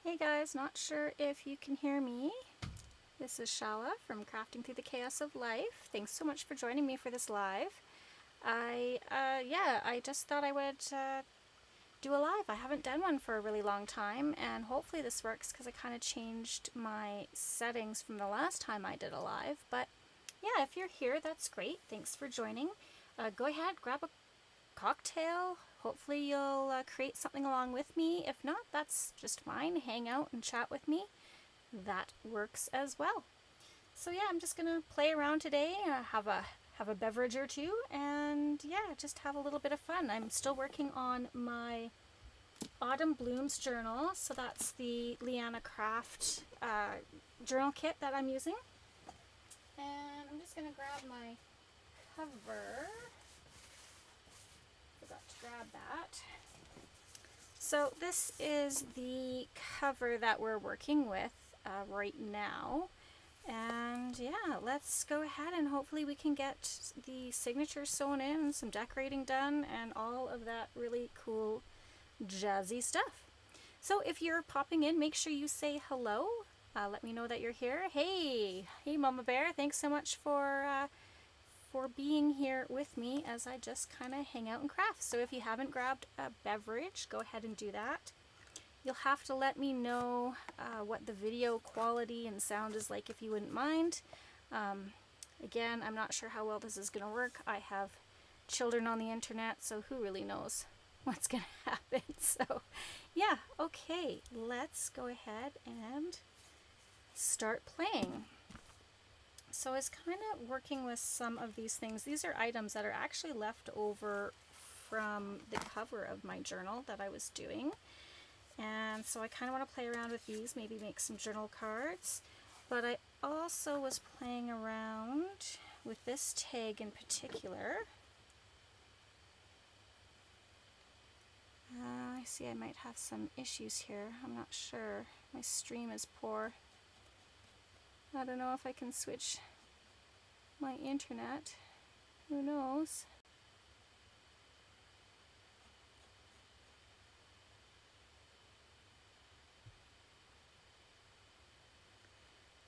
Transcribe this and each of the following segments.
Hey guys, not sure if you can hear me. This is Chala from Crafting Through the Chaos of Life. Thanks so much for joining me for this live. I just thought I would do a live. I haven't done one for a really long time, and hopefully this works because I kind of changed my settings from the last time I did a live. But yeah, if you're here, that's great. Thanks for joining. Go ahead, grab a cocktail. Hopefully you'll create something along with me. If not, that's just fine. Hang out and chat with me. That works as well. So yeah, I'm just gonna play around today, have a beverage or two, and yeah, just have a little bit of fun. I'm still working on my Autumn Blooms journal, so that's the Leanna Craft journal kit that I'm using. And I'm just gonna grab my cover. Forgot to grab that. So this is the cover that we're working with right now. And yeah, let's go ahead and hopefully we can get the signature sewn in, some decorating done, and all of that really cool jazzy stuff. So if you're popping in, make sure you say hello. Let me know that you're here. Hey Mama Bear, thanks so much for being here with me as I just kind of hang out and craft. So if you haven't grabbed a beverage, go ahead and do that. You'll have to let me know what the video quality and sound is like if you wouldn't mind. Again, I'm not sure how well this is going to work. I have children on the internet, so who really knows what's going to happen. So yeah, okay, let's go ahead and start playing. So I was kind of working with some of these things. These are items that are actually left over from the cover of my journal that I was doing. And so I kind of want to play around with these, maybe make some journal cards. But I also was playing around with this tag in particular. I see I might have some issues here. I'm not sure. My stream is poor. I don't know if I can switch my internet. Who knows?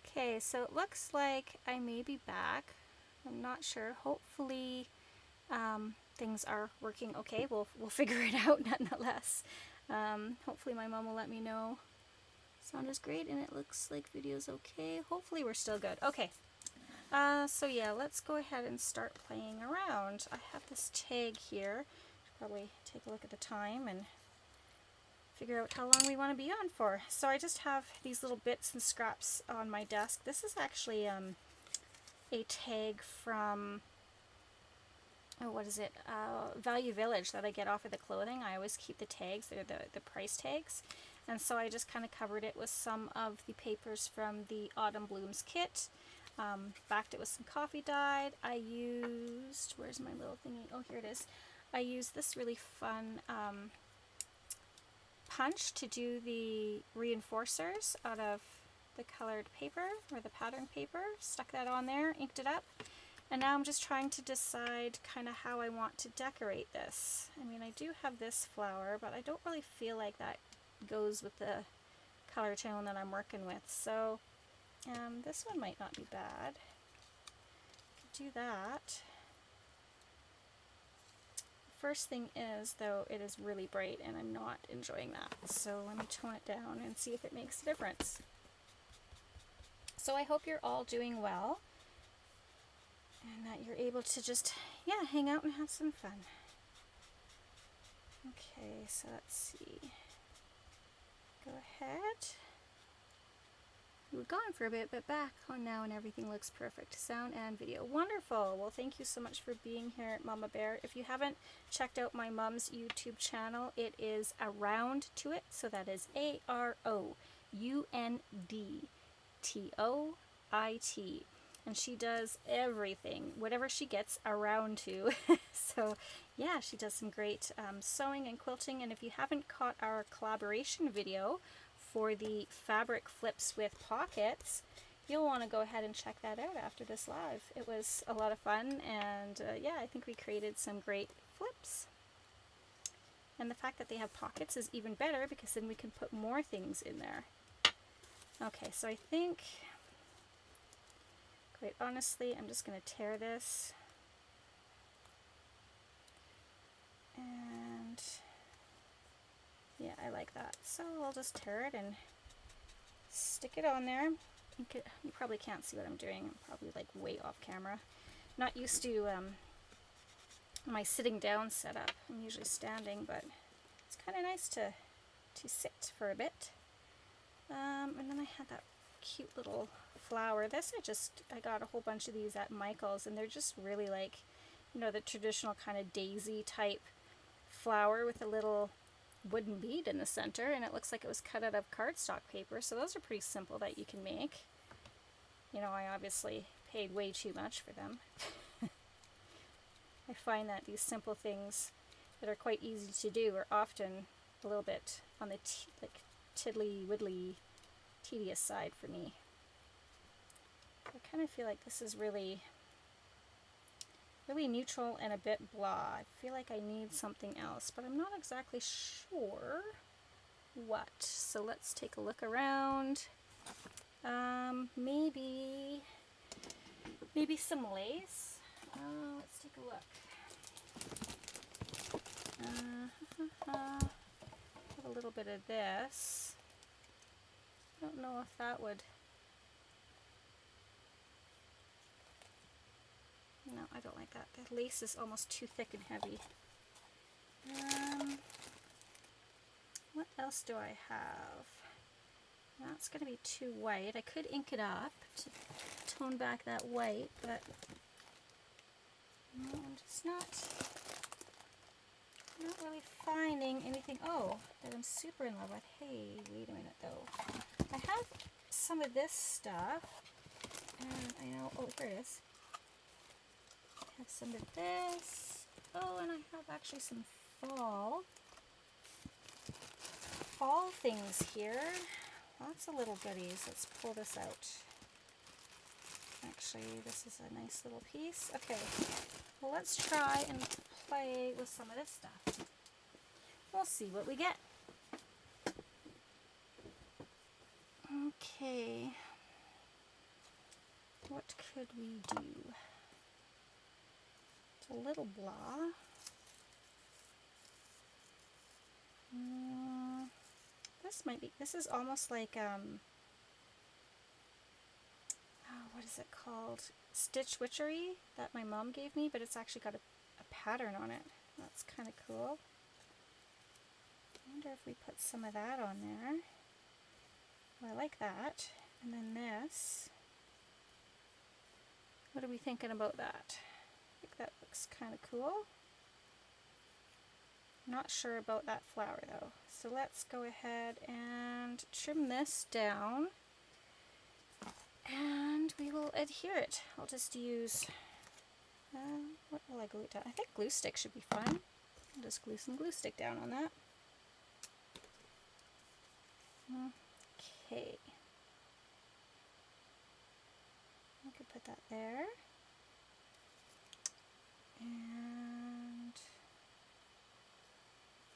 Okay, so it looks like I may be back. I'm not sure. Hopefully things are working okay. We'll figure it out nonetheless. Hopefully my mom will let me know. Sound is great and it looks like video's okay. Hopefully we're still good. Okay. So yeah, let's go ahead and start playing around. I have this tag here. Probably take a look at the time and figure out how long we want to be on for. So I just have these little bits and scraps on my desk. This is actually a tag from, oh, what is it? Value Village that I get off of the clothing. I always keep the tags. They're the price tags. And so I just kind of covered it with some of the papers from the Autumn Blooms kit. Backed it with some coffee dye. I used, where's my little thingy? Oh, here it is. I used this really fun punch to do the reinforcers out of the colored paper or the pattern paper. Stuck that on there, inked it up. And now I'm just trying to decide kind of how I want to decorate this. I mean, I do have this flower, but I don't really feel like that goes with the color tone that I'm working with. So this one might not be bad. Could do that. First thing is, though, it is really bright and I'm not enjoying that. So let me tone it down and see if it makes a difference. So I hope you're all doing well and that you're able to just, yeah, hang out and have some fun. Okay, so let's see. Go ahead. We were gone for a bit, but back on now and everything looks perfect. Sound and video. Wonderful. Well, thank you so much for being here, Mama Bear. If you haven't checked out my mom's YouTube channel, it is Around to It. So that is AROUNDTOIT. And she does everything, whatever she gets around to. So yeah, she does some great sewing and quilting. And if you haven't caught our collaboration video for the fabric flips with pockets, you'll want to go ahead and check that out after this live. It was a lot of fun, and yeah, I think we created some great flips. And the fact that they have pockets is even better because then we can put more things in there. Okay, so I think, quite honestly, I'm just going to tear this. And yeah, I like that. So I'll just tear it and stick it on there. You probably can't see what I'm doing. I'm probably like way off camera. Not used to my sitting down setup. I'm usually standing, but it's kind of nice to sit for a bit. And then I had that cute little flower. This I got a whole bunch of these at Michael's, and they're just really like, you know, the traditional kind of daisy type flower with a little wooden bead in the center, and it looks like it was cut out of cardstock paper. So those are pretty simple that you can make. You know, I obviously paid way too much for them. I find that these simple things that are quite easy to do are often a little bit on the like tiddly-widdly tedious side for me. I kind of feel like this is really neutral and a bit blah. I feel like I need something else, but I'm not exactly sure what. So let's take a look around. Maybe some lace. Let's take a look. Have a little bit of this. I don't know if that would... No, I don't like that. The lace is almost too thick and heavy. What else do I have? That's going to be too white. I could ink it up to tone back that white, but no, I'm just not really finding anything, that I'm super in love with. Hey, wait a minute though. I have some of this stuff, and I know, here it is. I have some of this. Oh, and I have actually some fall things here. Lots of little goodies. Let's pull this out. Actually, this is a nice little piece. Okay, well, let's try and play with some of this stuff. We'll see what we get. Okay, what could we do? It's a little blah. This is almost like, what is it called? Stitch Witchery that my mom gave me, but it's actually got a pattern on it. That's kind of cool. I wonder if we put some of that on there. Well, I like that. And then this. What are we thinking about that? I think that looks kind of cool. Not sure about that flower though. So let's go ahead and trim this down. And we will adhere it. I'll just use, what will I glue it down? I think glue stick should be fine. I'll just glue some glue stick down on that. Okay. I could put that there. And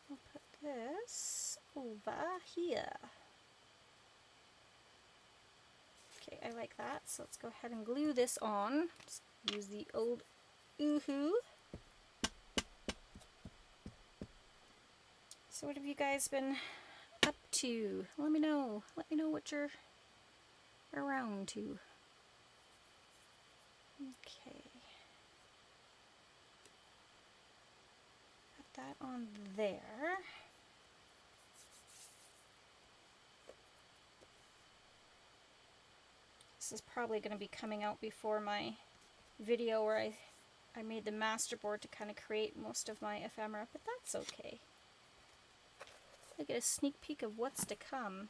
I'll put this over here. Okay, I like that, so let's go ahead and glue this on. Just use the old oohoo. So what have you guys been up to? Let me know. Let me know what you're around to. Okay. Put that on there. This is probably going to be coming out before my video where I made the master board to kind of create most of my ephemera, but that's okay. I get a sneak peek of what's to come.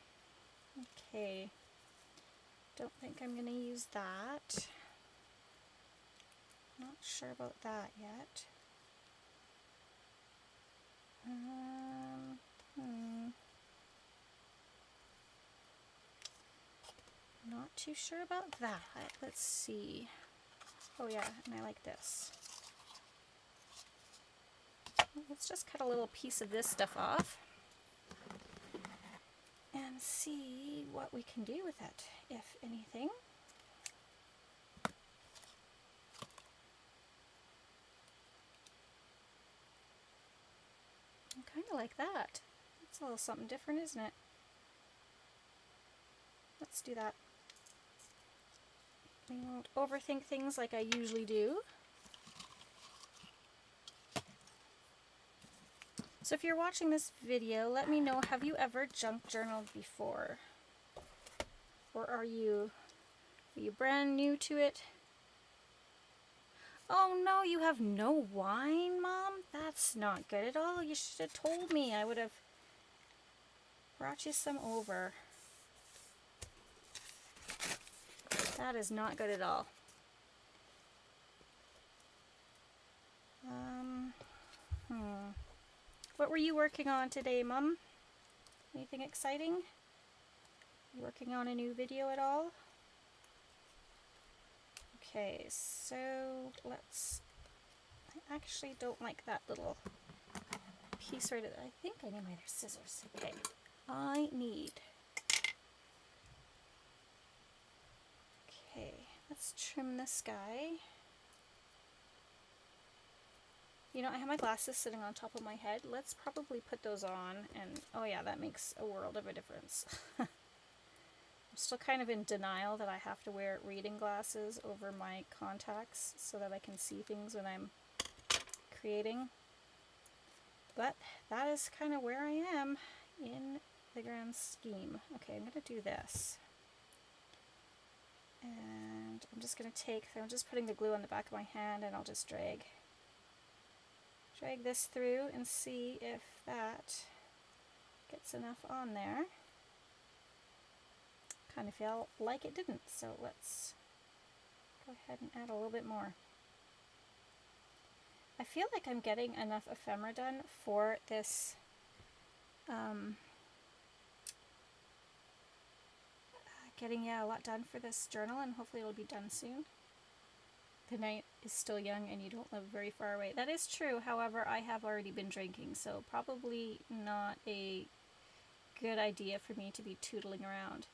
Okay. Don't think I'm going to use that. Not sure about that yet. Not too sure about that. Let's see. Oh yeah, and I like this. Let's just cut a little piece of this stuff off and see what we can do with it, if anything. I kind of like that. It's a little something different, isn't it? Let's do that. We won't overthink things like I usually do. So if you're watching this video, let me know, have you ever junk journaled before? Or are you brand new to it? Oh no, you have no wine, Mom? That's not good at all. You should have told me. I would have brought you some over. That is not good at all. What were you working on today, Mum? Anything exciting? You working on a new video at all? Okay, so let's... I actually don't like that little piece right there. I think I need my other scissors. Okay, I need... Okay, let's trim this guy. You know, I have my glasses sitting on top of my head. Let's probably put those on, and oh yeah, that makes a world of a difference. I'm still kind of in denial that I have to wear reading glasses over my contacts so that I can see things when I'm creating. But that is kind of where I am in the grand scheme. Okay, I'm going to do this. And I'm just going to take, I'm just putting the glue on the back of my hand, and I'll just drag this through and see if that gets enough on there. Kind of feel like it didn't, so let's go ahead and add a little bit more. I feel like I'm getting enough ephemera done for this getting a lot done for this journal, and hopefully it'll be done soon. The night is still young and you don't live very far away. That is true, however, I have already been drinking, so probably not a good idea for me to be tootling around.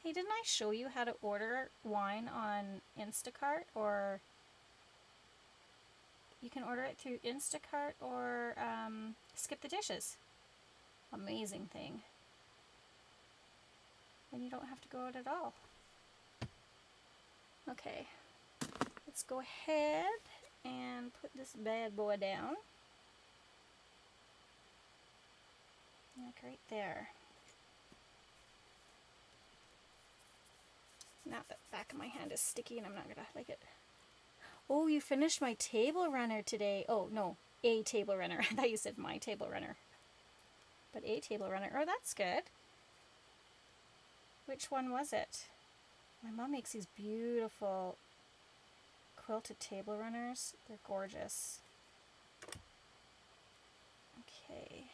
Hey, didn't I show you how to order wine on Instacart? Or you can order it through Instacart or Skip the Dishes. Amazing thing. And you don't have to go out at all. Okay. Let's go ahead and put this bad boy down. Like right there. Now the back of my hand is sticky and I'm not gonna like it. Oh, you finished my table runner today. Oh, no, a table runner. I thought you said my table runner. But a table runner. Oh, that's good. Which one was it? My mom makes these beautiful quilted table runners. They're gorgeous. Okay.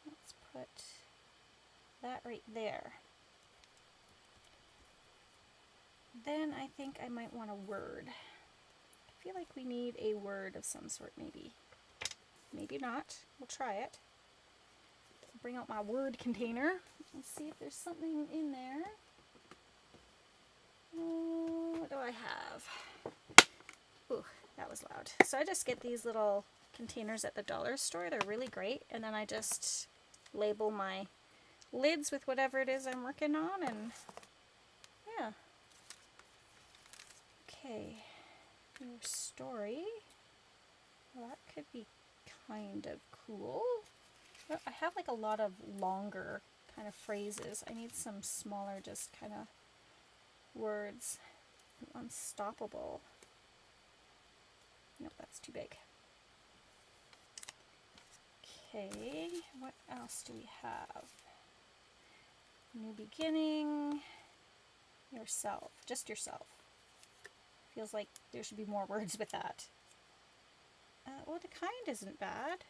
Let's put that right there. Then I think I might want a word. I feel like we need a word of some sort, maybe. Maybe not. We'll try it. I'll bring out my word container and see if there's something in there. What do I have? Ooh, that was loud. So I just get these little containers at the dollar store. They're really great. And then I just label my lids with whatever it is I'm working on, and yeah. Okay, your story. Well, that could be kind of cool. But I have like a lot of longer kind of phrases. I need some smaller, just kind of words. Unstoppable. Nope, that's too big. Okay, what else do we have? New beginning. Yourself. Just yourself. Feels like there should be more words with that. Well, the kind isn't bad.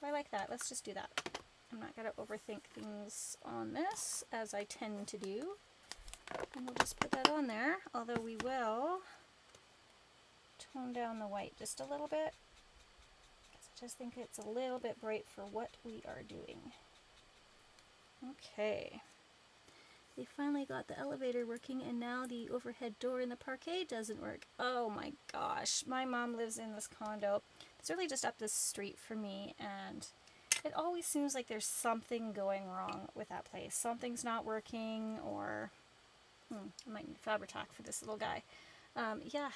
I like that. Let's just do that. I'm not going to overthink things on this, as I tend to do. And we'll just put that on there, although we will tone down the white just a little bit. I just think it's a little bit bright for what we are doing. Okay. They finally got the elevator working, and now the overhead door in the parquet doesn't work. Oh my gosh. My mom lives in this condo. It's really just up this street from me, and it always seems like there's something going wrong with that place. Something's not working, or I might need Fabri-Tac for this little guy. Yeah,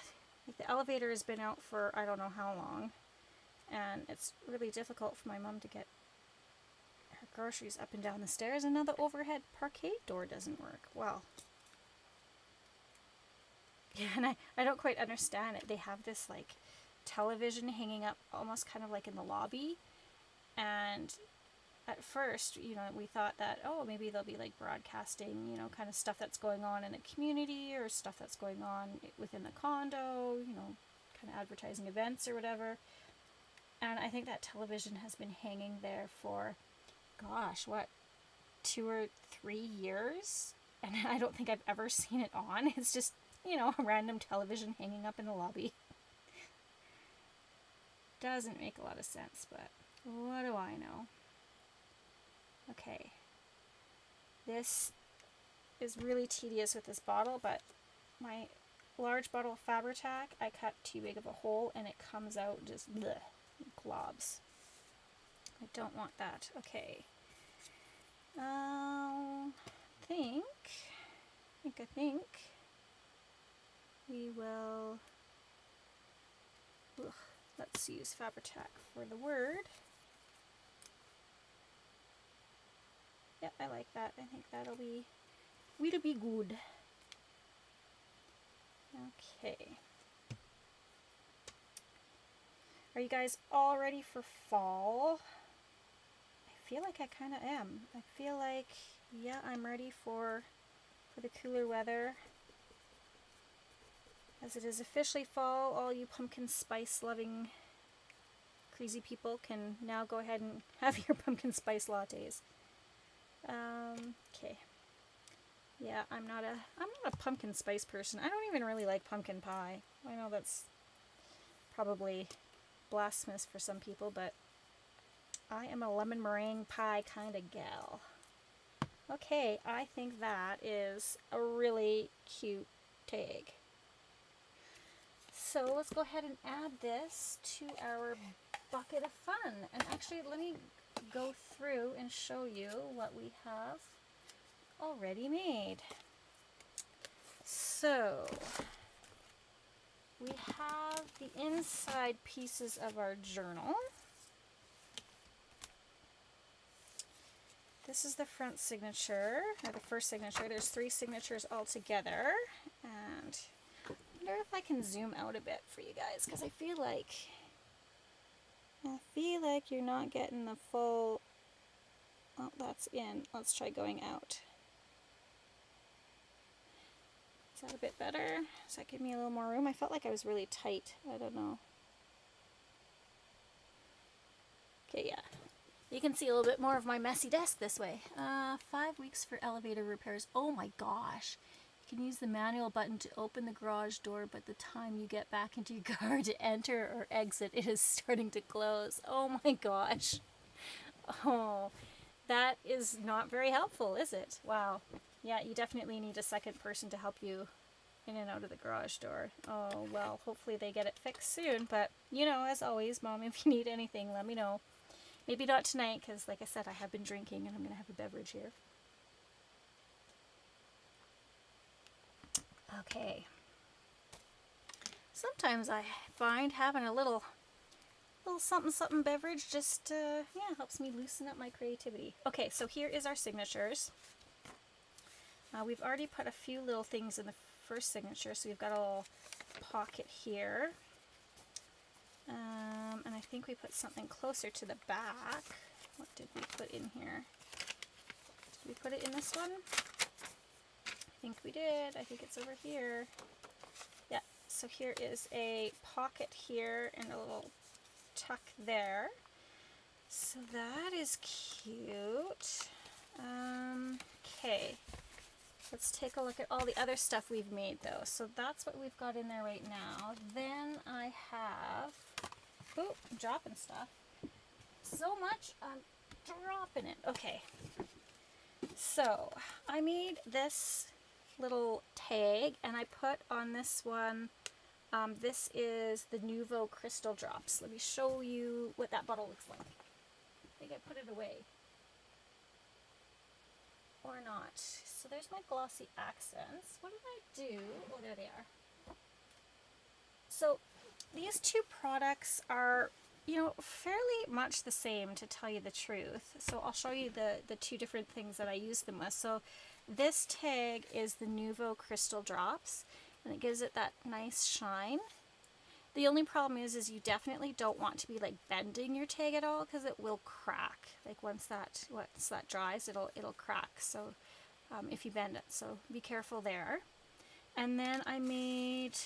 like the elevator has been out for I don't know how long, and it's really difficult for my mom to get her groceries up and down the stairs, and now the overhead parquet door doesn't work. Well, yeah, and I don't quite understand it. They have this like television hanging up almost kind of like in the lobby, and at first, you know, we thought that, oh, maybe they'll be like broadcasting, you know, kind of stuff that's going on in the community or stuff that's going on within the condo, you know, kind of advertising events or whatever. And I think that television has been hanging there for, gosh, what, 2 or 3 years? And I don't think I've ever seen it on. It's just, you know, a random television hanging up in the lobby. Doesn't make a lot of sense, but what do I know? Okay, this is really tedious with this bottle, but my large bottle of Fabri-Tac, I cut too big of a hole and it comes out just bleh, globs. I don't want that. Okay. I think we will, let's use Fabri-Tac for the word. Yeah, I like that. I think that'll be good. Okay. Are you guys all ready for fall? I feel like I kind of am. I feel like, yeah, I'm ready for the cooler weather. As it is officially fall, all you pumpkin spice loving crazy people can now go ahead and have your pumpkin spice lattes. Okay. Yeah, I'm not a pumpkin spice person. I don't even really like pumpkin pie. I know that's probably blasphemous for some people, but I am a lemon meringue pie kind of gal. Okay, I think that is a really cute tag. So let's go ahead and add this to our bucket of fun. And actually, let me go through and show you what we have already made. So we have the inside pieces of our journal. This is the front signature, or the first signature. There's 3 signatures all together, and I wonder if I can zoom out a bit for you guys, because I feel like you're not getting the full. Oh, that's in. Let's try going out. Is that a bit better? Does that give me a little more room? I felt like I was really tight. I don't know. Okay, yeah. You can see a little bit more of my messy desk this way. 5 weeks for elevator repairs. Oh my gosh. You can use the manual button to open the garage door, but the time you get back into your car to enter or exit, it is starting to close. Oh my gosh. Oh, that is not very helpful, is it? Wow. Yeah, you definitely need a second person to help you in and out of the garage door. Oh, well, hopefully they get it fixed soon, but, you know, as always, Mom, if you need anything, let me know. Maybe not tonight, because like I said, I have been drinking and I'm going to have a beverage here. Okay. Sometimes I find having a little something beverage just, yeah, helps me loosen up my creativity. Okay, so here is our signatures. We've already put a few little things in the first signature, so we've got a little pocket here. And I think we put something closer to the back. What did we put in here? Did we put it in this one? I think we did. I think it's over here. Yeah, so here is a pocket here and a little tuck there. So that is cute. Okay. Let's take a look at all the other stuff we've made though. So that's what we've got in there right now. Then I have, oh, I'm dropping stuff. So much, I'm dropping it. Okay. So I made this little tag and I put on this one, this is the Nuvo Crystal Drops. Let me show you what that bottle looks like. I think I put it away. Or not. So there's my glossy accents. What did I do? Oh, there they are. So these two products are, you know, fairly much the same, to tell you the truth. So I'll show you the two different things that I use them with. So this tag is the Nuvo Crystal Drops, and it gives it that nice shine. The only problem is you definitely don't want to be like bending your tag at all, because it will crack. Like once that dries, it'll crack. So if you bend it, so be careful there. And then I made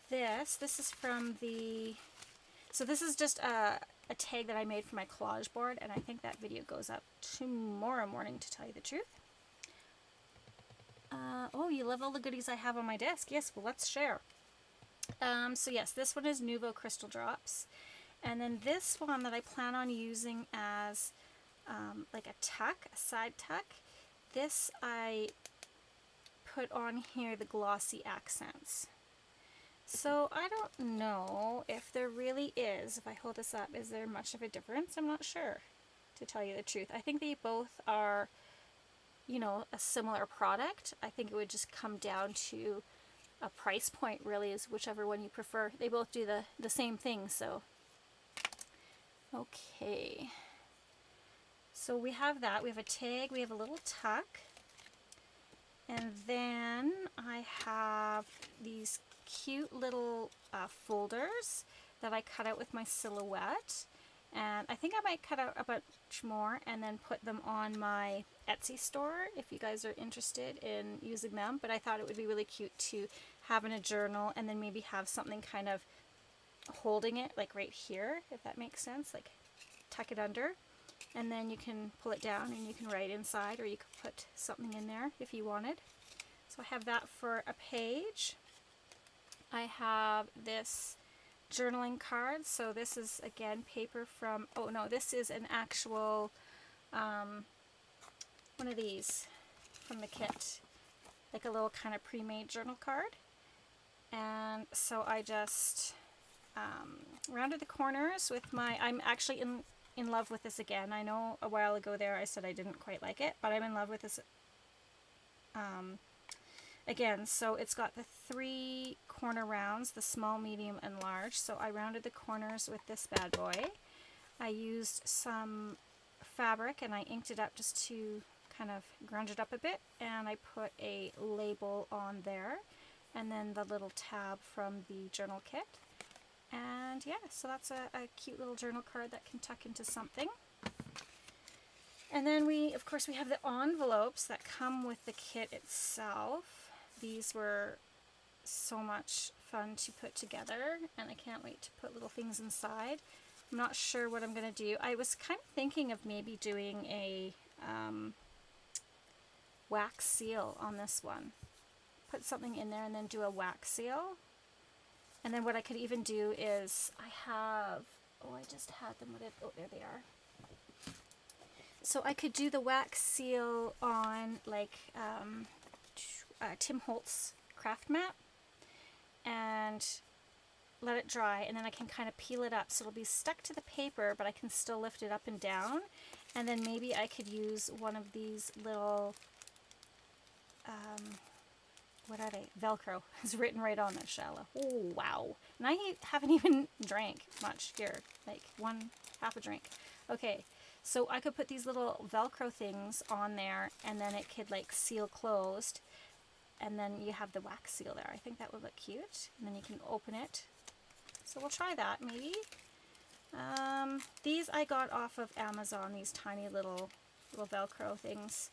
this. This is from the. So this is just a tag that I made for my collage board, and I think that video goes up tomorrow morning, to tell you the truth. Oh, you love all the goodies I have on my desk. Yes, well, let's share. So yes, this one is Nuvo Crystal Drops. And then this one that I plan on using as like a tuck, a side tuck, this I put on here the glossy accents. So I don't know if there really is, if I hold this up, is there much of a difference? I'm not sure, to tell you the truth. I think they both are, you know, a similar product. I think it would just come down to a price point, really, is whichever one you prefer. They both do the same thing, so. Okay. So we have that. We have a tag, we have a little tuck. And then I have these cute little folders that I cut out with my silhouette. And I think I might cut out a bunch more and then put them on my Etsy store if you guys are interested in using them. But I thought it would be really cute to have in a journal and then maybe have something kind of holding it, like right here, if that makes sense. Like tuck it under, and then you can pull it down and you can write inside, or you could put something in there if you wanted. So I have that for a page. I have this journaling card. So this is again paper from, oh no, this is an actual one of these from the kit, like a little kind of pre-made journal card. And so I just rounded the corners with my, I'm actually in love with this again. I know a while ago there I said I didn't quite like it, but I'm in love with this again. So it's got the 3 corner rounds, the small, medium, and large. So I rounded the corners with this bad boy. I used some fabric and I inked it up just to kind of grunge it up a bit, and I put a label on there, and then the little tab from the journal kit. And yeah, so that's a cute little journal card that can tuck into something. And then of course we have the envelopes that come with the kit itself. These were so much fun to put together, and I can't wait to put little things inside. I'm not sure what I'm going to do. I was kind of thinking of maybe doing a wax seal on this one. Put something in there and then do a wax seal. And then what I could even do is, I just had them, there they are. So I could do the wax seal on like Tim Holtz craft mat and let it dry, and then I can kind of peel it up so it'll be stuck to the paper, but I can still lift it up and down. And then maybe I could use one of these little what are they? Velcro. It's written right on there, Chala. Oh, wow. And I haven't even drank much here. Like half a drink. Okay, so I could put these little Velcro things on there, and then it could like seal closed. And then you have the wax seal there. I think that would look cute. And then you can open it. So we'll try that maybe. These I got off of Amazon, these tiny little Velcro things.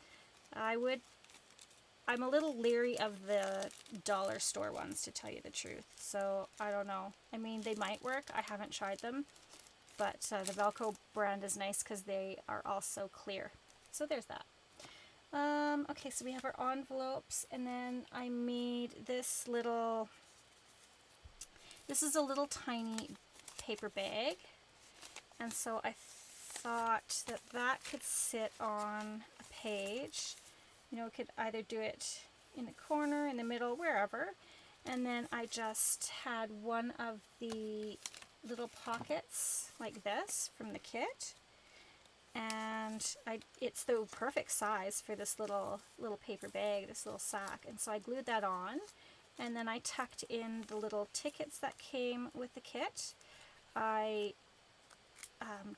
I'm a little leery of the dollar store ones, to tell you the truth. So I don't know. I mean, they might work. I haven't tried them. But the Velcro brand is nice because they are also clear. So there's that. Okay, so we have our envelopes, and then I made this little, this is a little tiny paper bag, and so I thought that that could sit on a page. You know, could either do it in the corner, in the middle, wherever. And then I just had one of the little pockets like this from the kit. And it's the perfect size for this little paper bag, this little sack. And so I glued that on. And then I tucked in the little tickets that came with the kit. I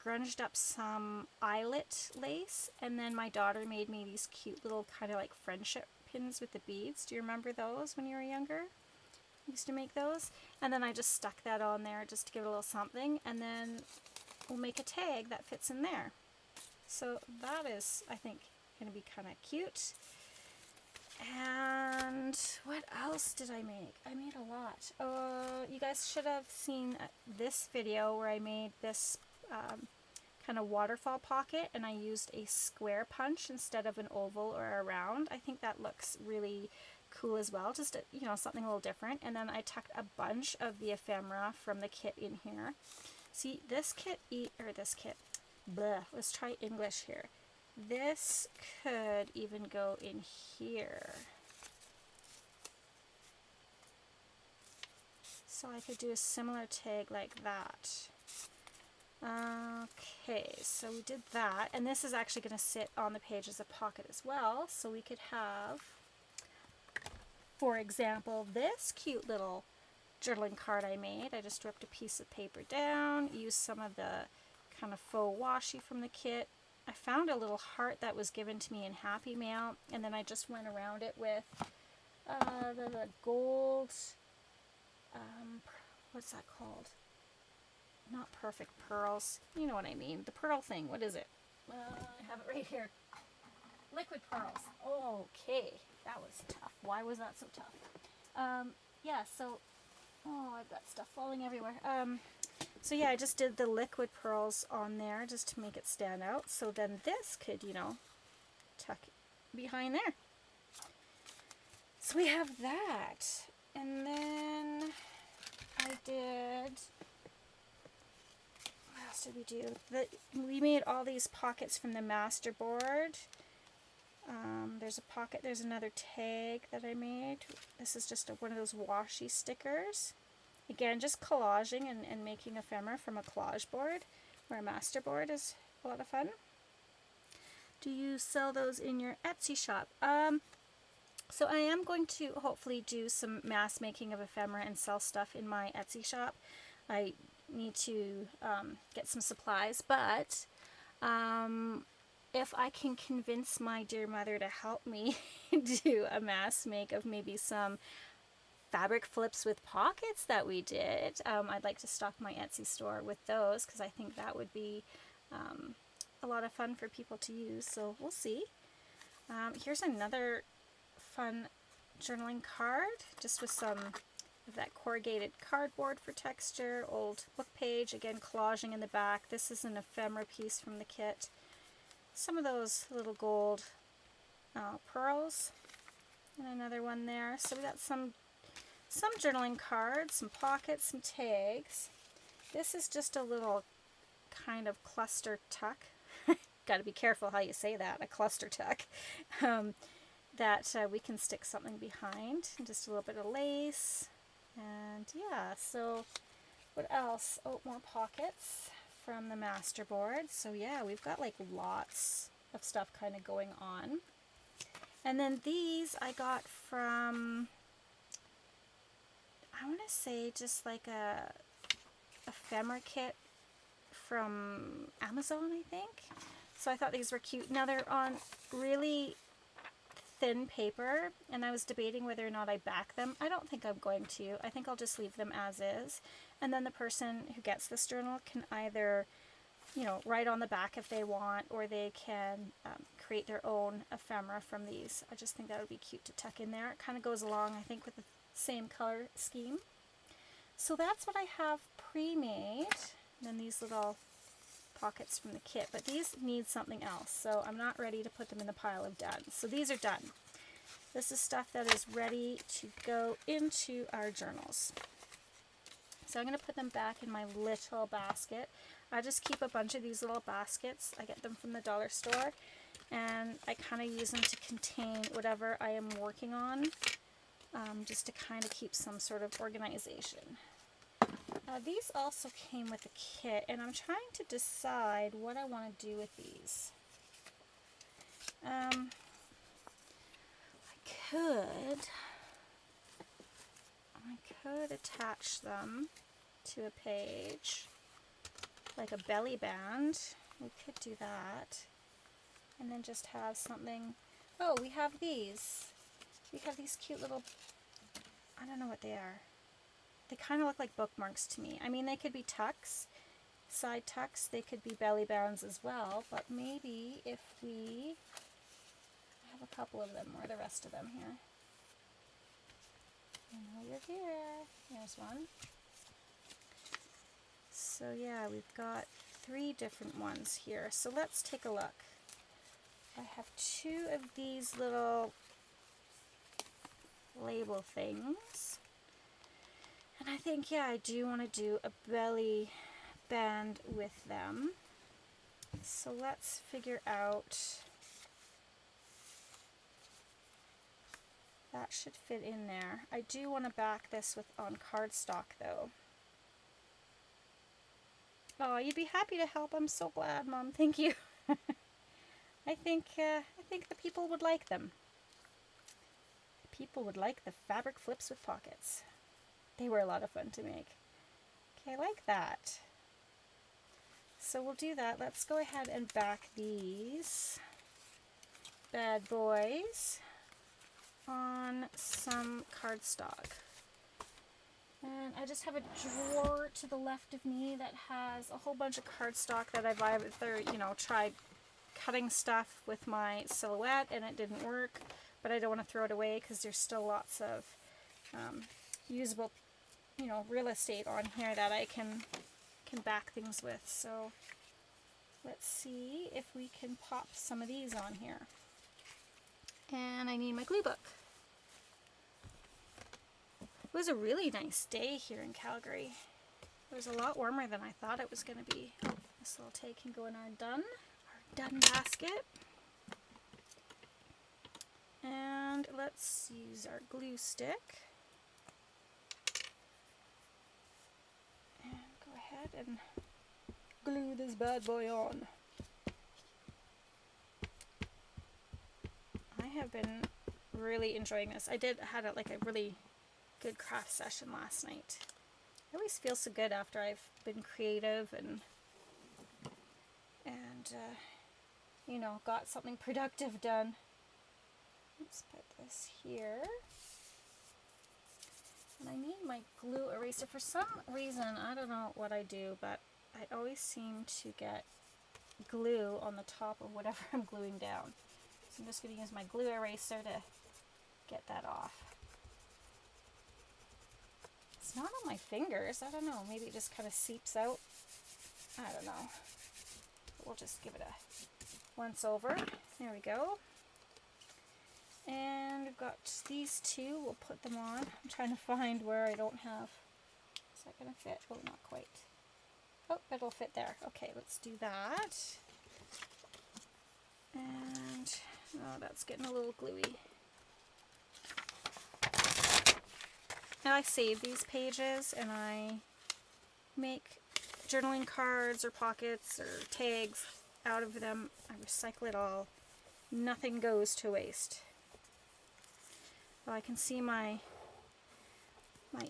grunged up some eyelet lace, and then my daughter made me these cute little kind of like friendship pins with the beads. Do you remember those when you were younger? I used to make those. And then I just stuck that on there just to give it a little something, and then we'll make a tag that fits in there. So that is, I think, going to be kind of cute. And what else did I make? I made a lot. You guys should have seen this video where I made this kind of waterfall pocket, and I used a square punch instead of an oval or a round. I think that looks really cool as well, just you know, something a little different. And then I tucked a bunch of the ephemera from the kit in here. See, this kit, let's try English here. This could even go in here. So I could do a similar tag like that. Okay, so we did that, and this is actually going to sit on the page as a pocket as well, so we could have, for example, this cute little journaling card I made. I just ripped a piece of paper down, used some of the kind of faux washi from the kit. I found a little heart that was given to me in Happy Mail, and then I just went around it with the gold, what's that called? Not perfect pearls. You know what I mean. The pearl thing. What is it? I have it right here. Liquid pearls. Okay. That was tough. Why was that so tough? Yeah, so... Oh, I've got stuff falling everywhere. So yeah, I just did the liquid pearls on there just to make it stand out. So then this could, you know, tuck behind there. So we have that. And then I did... What else did we do? We made all these pockets from the master board. There's a pocket, there's another tag that I made. This is just one of those washi stickers. Again, just collaging and making ephemera from a collage board, or a master board is a lot of fun. Do you sell those in your Etsy shop? So I am going to hopefully do some mass making of ephemera and sell stuff in my Etsy shop. I need to get some supplies, but if I can convince my dear mother to help me do a mass make of maybe some fabric flips with pockets that we did, I'd like to stock my Etsy store with those, because I think that would be a lot of fun for people to use, so we'll see. Here's another fun journaling card, just with some of that corrugated cardboard for texture, old book page, again collaging in the back. This is an ephemera piece from the kit. Some of those little gold pearls, and another one there. So we got some journaling cards, some pockets, some tags. This is just a little kind of cluster tuck. Got to be careful how you say that, a cluster tuck. That we can stick something behind, just a little bit of lace. And yeah, so what else? Oh, more pockets from the master board. So yeah, we've got like lots of stuff kind of going on. And then these I got from, I want to say just like a ephemera kit from Amazon, I think. So I thought these were cute. Now they're on really thin paper, and I was debating whether or not I back them. I don't think I'm going to. I think I'll just leave them as is. And then the person who gets this journal can either, you know, write on the back if they want, or they can create their own ephemera from these. I just think that would be cute to tuck in there. It kind of goes along, I think, with the same color scheme. So that's what I have pre-made. And then these little pockets from the kit, but these need something else, so I'm not ready to put them in the pile of done. So these are done. This is stuff that is ready to go into our journals. So I'm going to put them back in my little basket. I just keep a bunch of these little baskets. I get them from the dollar store, and I kind of use them to contain whatever I am working on, just to kind of keep some sort of organization. These also came with a kit, and I'm trying to decide what I want to do with these. I could attach them to a page, like a belly band. We could do that. And then just have something. Oh, we have these. We have these cute little, I don't know what they are. They kind of look like bookmarks to me. I mean, they could be tucks, side tucks. They could be belly bands as well. But maybe if we have a couple of them, or the rest of them here. I know you're here. There's one. So yeah, we've got 3 different ones here. So let's take a look. I have 2 of these little label things. And I think, yeah, I do want to do a belly band with them. So let's figure out. That should fit in there. I do want to back this with on cardstock though. Oh, you'd be happy to help. I'm so glad, Mom. Thank you. I think the people would like them. People would like the fabric flips with pockets. They were a lot of fun to make. Okay, I like that. So we'll do that. Let's go ahead and back these bad boys on some cardstock. And I just have a drawer to the left of me that has a whole bunch of cardstock that I've either, tried cutting stuff with my silhouette and it didn't work, but I don't want to throw it away because there's still lots of usable, real estate on here that I can back things with. So let's see if we can pop some of these on here. And I need my glue book. It was a really nice day here in Calgary. It was a lot warmer than I thought it was going to be. Oh, this little tag can go in our done basket. And let's use our glue stick. And go ahead and glue this bad boy on. I have been really enjoying this. I had a really good craft session last night. I always feel so good after I've been creative and got something productive done. Let's put this here. And I need my glue eraser. For some reason, I don't know what I do, but I always seem to get glue on the top of whatever I'm gluing down. So I'm just going to use my glue eraser to get that off. It's not on my fingers. I don't know. Maybe it just kind of seeps out. I don't know. We'll just give it a once over. There we go. And we've got these 2. We'll put them on. I'm trying to find where I don't have. Is that going to fit? Oh, not quite. Oh, it'll fit there. Okay, let's do that. And, oh, that's getting a little gluey. Now I save these pages and I make journaling cards or pockets or tags out of them. I recycle it all. Nothing goes to waste. Oh, I can see my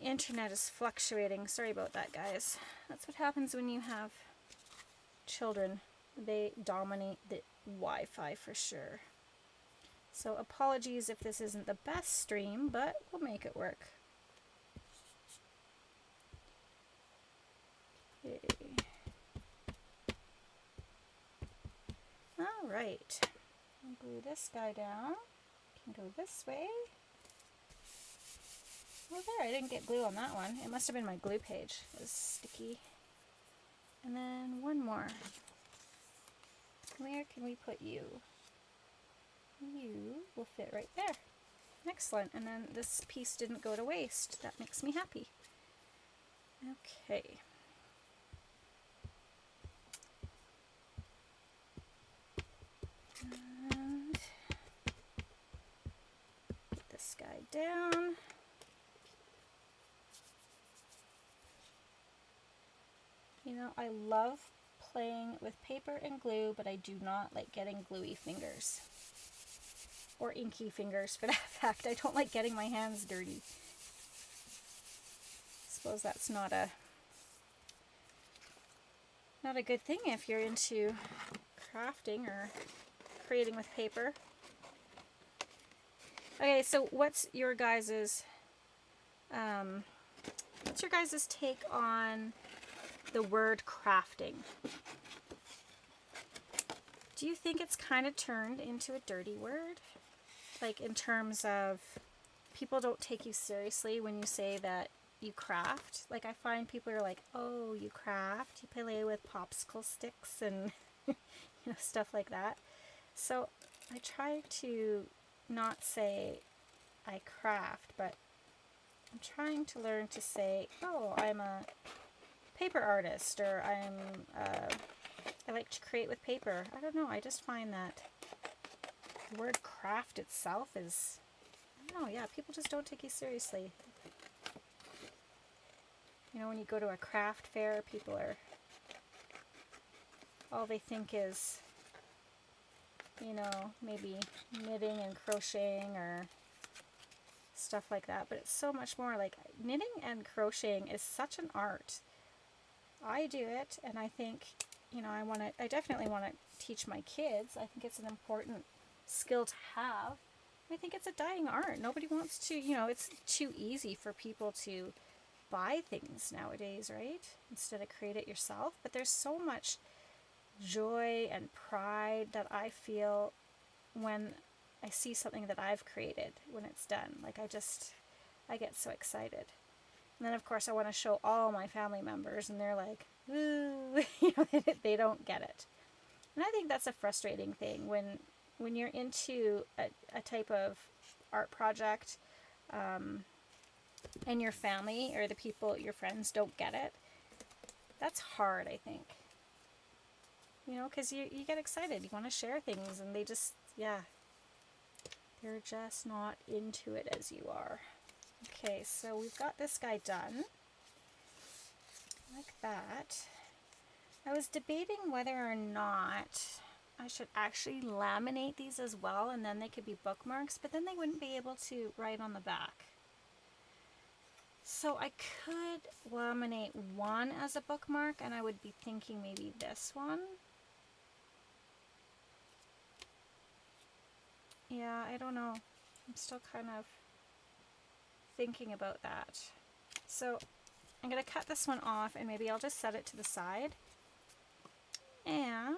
internet is fluctuating. Sorry about that, guys. That's what happens when you have children. They dominate the Wi-Fi for sure. So apologies if this isn't the best stream, but we'll make it work. Okay. All right. I'll glue this guy down. Can go this way. Oh, there, I didn't get glue on that one. It must have been my glue page. It was sticky. And then one more. Where can we put you? You will fit right there. Excellent. And then this piece didn't go to waste. That makes me happy. Okay. And put this guy down. You know, I love playing with paper and glue, but I do not like getting gluey fingers. Or inky fingers, for that fact. I don't like getting my hands dirty. Suppose that's not a good thing if you're into crafting or creating with paper. Okay, so what's your guys's take on the word crafting? Do you think it's kind of turned into a dirty word? Like in terms of people don't take you seriously when you say that you craft. Like I find people are like, oh, you craft, you play with popsicle sticks and you know, stuff like that. So I try to not say I craft, but I'm trying to learn to say, oh, I'm a paper artist, or I like to create with paper. I don't know, I just find that the word craft itself is, I don't know, yeah, people just don't take you seriously. You know, when you go to a craft fair, people are, all they think is, you know, maybe knitting and crocheting or stuff like that. But it's so much more. Like knitting and crocheting is such an art. I do it, and I think, you know, I definitely want to teach my kids. I think it's an important skill to have. I think it's a dying art. Nobody wants to, you know, it's too easy for people to buy things nowadays, right? Instead of create it yourself. But there's so much joy and pride that I feel when I see something that I've created when it's done. Like I get so excited. And then of course I want to show all my family members and they're like, ooh, you know, they don't get it. And I think that's a frustrating thing when you're into a type of art project, and your family or the people, your friends, don't get it. That's hard, I think. You know, because you get excited. You want to share things, and they just, yeah, they're just not into it as you are. Okay, so we've got this guy done. Like that. I was debating whether or not I should actually laminate these as well, and then they could be bookmarks, but then they wouldn't be able to write on the back. So I could laminate one as a bookmark, and I would be thinking maybe this one. Yeah, I don't know. I'm still kind of thinking about that. So I'm going to cut this one off, and maybe I'll just set it to the side. And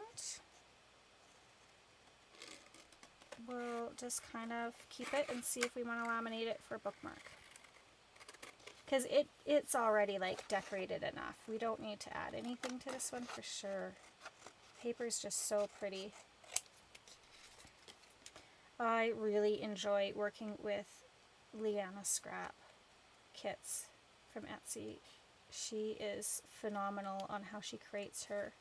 we'll just kind of keep it and see if we want to laminate it for a bookmark. Because it's already like decorated enough. We don't need to add anything to this one for sure. Paper's just so pretty. I really enjoy working with Leanna Scrap kits from Etsy. She is phenomenal on how she creates her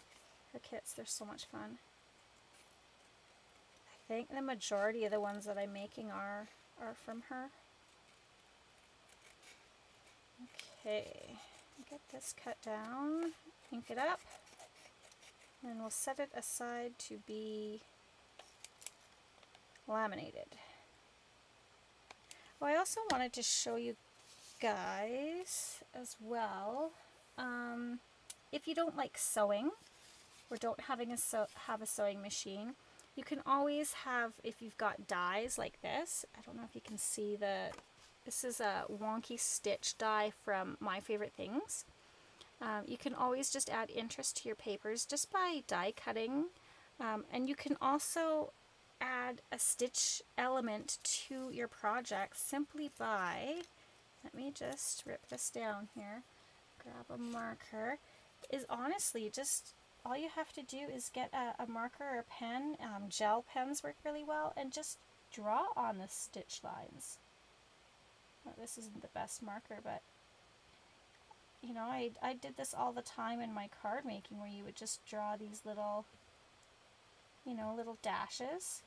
kits. They're so much fun. I think the majority of the ones that I'm making are from her. Okay, get this cut down, ink it up, and we'll set it aside to be laminated. Well, I also wanted to show you guys as well, if you don't like sewing or don't have a sewing machine, you can always have, if you've got dies like this, I don't know if you can see this is a wonky stitch die from My Favorite Things. You can always just add interest to your papers just by die cutting, and you can also add a stitch element to your project simply by, let me just rip this down here, grab a marker, is honestly just all you have to do is get a marker or a pen. Gel pens work really well, and just draw on the stitch lines. Well, this isn't the best marker, but you know, I did this all the time in my card making, where you would just draw these little, you know, little dashes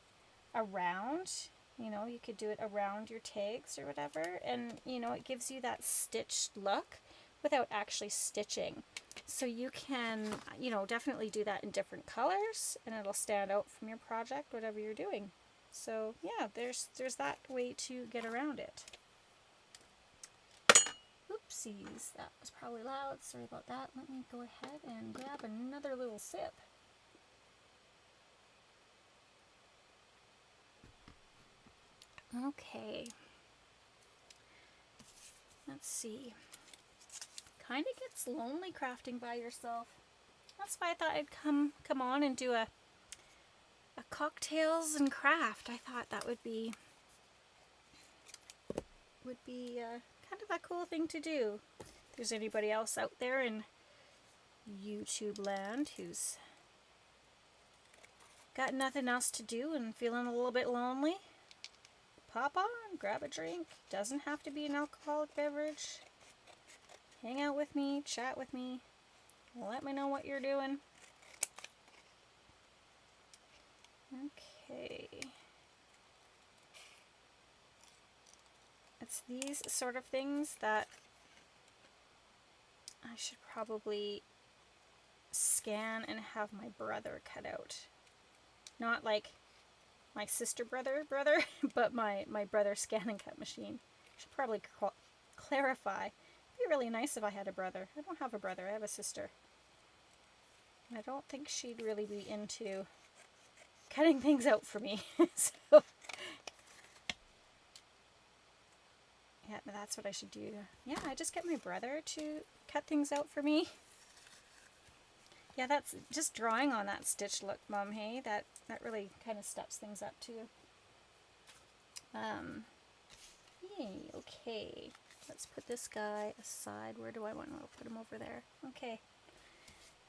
around. You know, you could do it around your tags or whatever, and you know, it gives you that stitched look without actually stitching. So you can, you know, definitely do that in different colors, and it'll stand out from your project, whatever you're doing. So yeah, there's that way to get around it. Oopsies, that was probably loud. Sorry about that. Let me go ahead and grab another little sip. Okay. Let's see. Kind of gets lonely crafting by yourself. That's why I thought I'd come on and do a cocktails and craft. I thought that would be kind of a cool thing to do. If there's anybody else out there in YouTube land who's got nothing else to do and feeling a little bit lonely, pop on, grab a drink. Doesn't have to be an alcoholic beverage. Hang out with me, chat with me, let me know what you're doing. Okay. It's these sort of things that I should probably scan and have my brother cut out. Not like my sister brother, but my brother scan and cut machine. Should probably clarify. It'd be really nice if I had a brother. I don't have a brother, I have a sister. I don't think she'd really be into cutting things out for me. So yeah, that's what I should do. Yeah, I just get my brother to cut things out for me. Yeah, that's just drawing on that stitch look, Mom, hey? That really kind of steps things up too. Yay, okay. Let's put this guy aside. Where do I want to put him? Over there? Okay.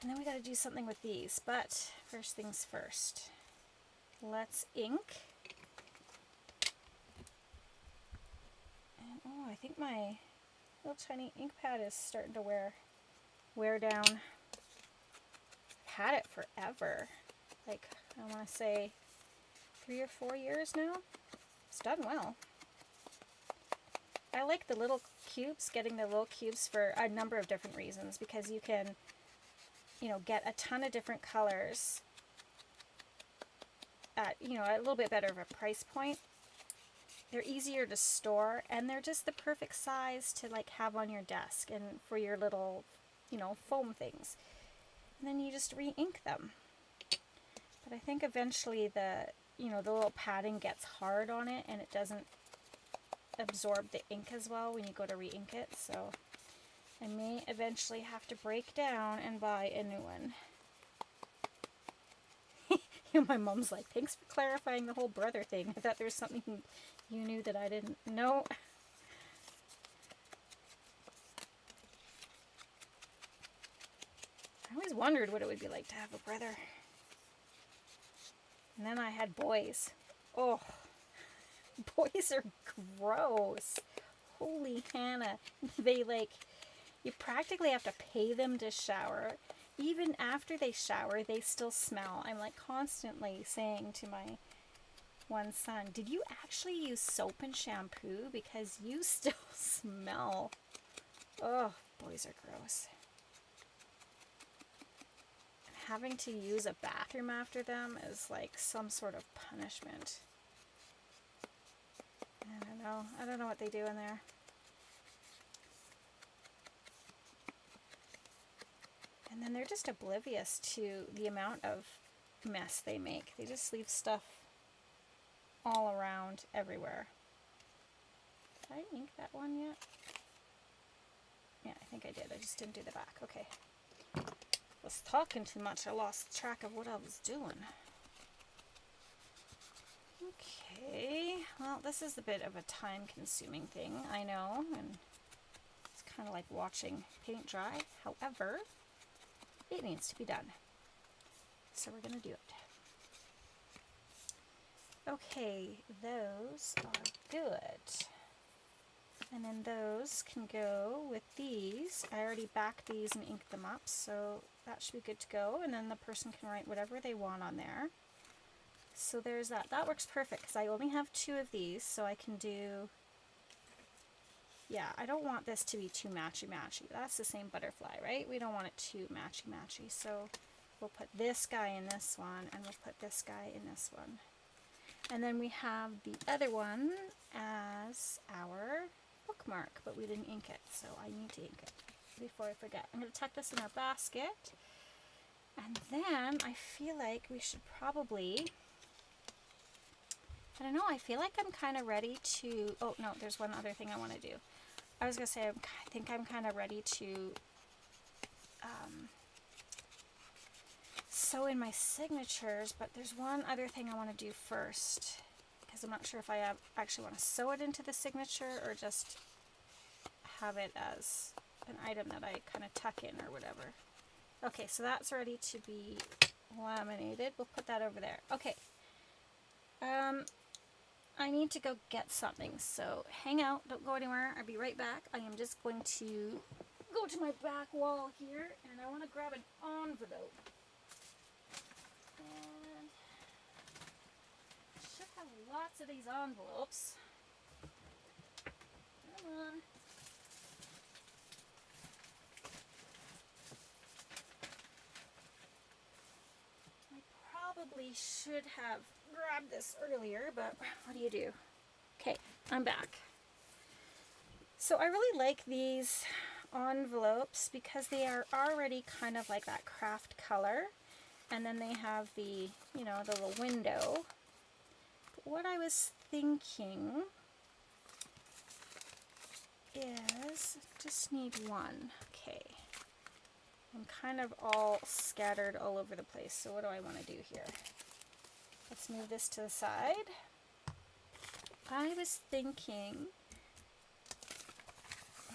And then we got to do something with these, but first things first. Let's ink. And oh, I think my little tiny ink pad is starting to wear down. I've had it forever. Like, I want to say 3 or 4 years now. It's done well. I like the little cubes, getting the little cubes for a number of different reasons, because you can, you know, get a ton of different colors at, you know, a little bit better of a price point. They're easier to store, and they're just the perfect size to like have on your desk and for your little, you know, foam things. And then you just re-ink them. But I think eventually the, you know, the little padding gets hard on it, and it doesn't absorb the ink as well when you go to re-ink it. So I may eventually have to break down and buy a new one. You know, my mom's like, thanks for clarifying the whole brother thing. I thought there was something you knew that I didn't know. I always wondered what it would be like to have a brother. And then I had boys. Oh, boys are gross. Holy Hannah. They like, you practically have to pay them to shower. Even after they shower, they still smell. I'm like constantly saying to my one son, did you actually use soap and shampoo? Because you still smell. Oh, boys are gross. Having to use a bathroom after them is like some sort of punishment. I don't know what they do in there. And then they're just oblivious to the amount of mess they make. They just leave stuff all around everywhere. Did I ink that one yet? Yeah, I think I did. I just didn't do the back. Okay. I was talking too much. I lost track of what I was doing. Okay. Well, this is a bit of a time-consuming thing, I know, and it's kind of like watching paint dry. However, it needs to be done. so we're going to do it. Okay, those are good. And then those can go with these. I already backed these and inked them up, so that should be good to go. And then the person can write whatever they want on there. So there's that. That works perfect because I only have 2 of these, so I can do... Yeah, I don't want this to be too matchy-matchy. That's the same butterfly, right? We don't want it too matchy-matchy. So we'll put this guy in this one, and we'll put this guy in this one. And then we have the other one as our bookmark, but we didn't ink it, so I need to ink it before I forget. I'm going to tuck this in our basket, and then I feel like we should probably, I don't know, I feel like I'm kind of ready to, oh no, there's one other thing I want to do. I was going to say, I think I'm kind of ready to sew in my signatures, but there's one other thing I want to do first, because I'm not sure if I actually want to sew it into the signature or just have it as an item that I kind of tuck in or whatever. Okay, so that's ready to be laminated. We'll put that over there. Okay. I need to go get something, so hang out, don't go anywhere. I'll be right back. I am just going to go to my back wall here, and I want to grab an envelope. And I should have lots of these envelopes. Come on. I probably should have grabbed this earlier, but what do you do? Okay, I'm back. So I really like these envelopes because they are already kind of like that craft color. And then they have the, you know, the little window. But what I was thinking is, just need one. Okay. I'm kind of all scattered all over the place, so what do I want to do here? Let's move this to the side. I was thinking,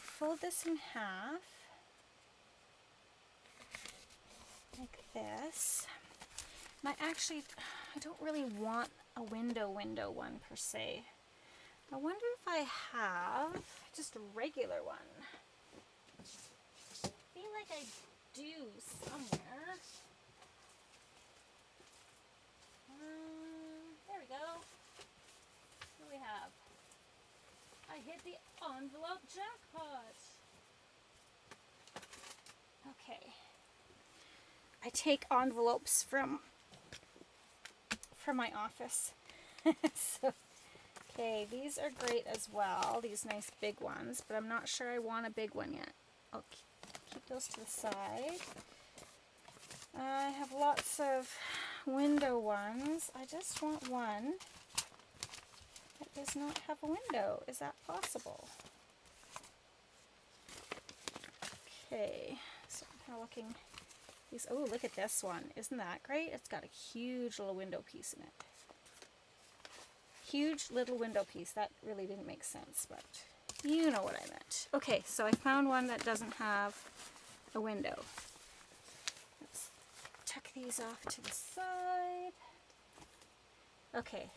fold this in half, like this. And I don't really want a window one per se. I wonder if I have just a regular one. I feel like I do somewhere. There we go. What do we have? I hit the envelope jackpot. Okay. I take envelopes from my office. So, okay, these are great as well, these nice big ones, but I'm not sure I want a big one yet. I'll keep those to the side. I have lots of window ones. I just want one that does not have a window. Is that possible? Okay, so I'm kind of looking. Oh, look at this one. Isn't that great? It's got a huge little window piece in it. Huge little window piece. That really didn't make sense, but you know what I meant. Okay, so I found one that doesn't have a window. Let's tuck these off to the side. Okay.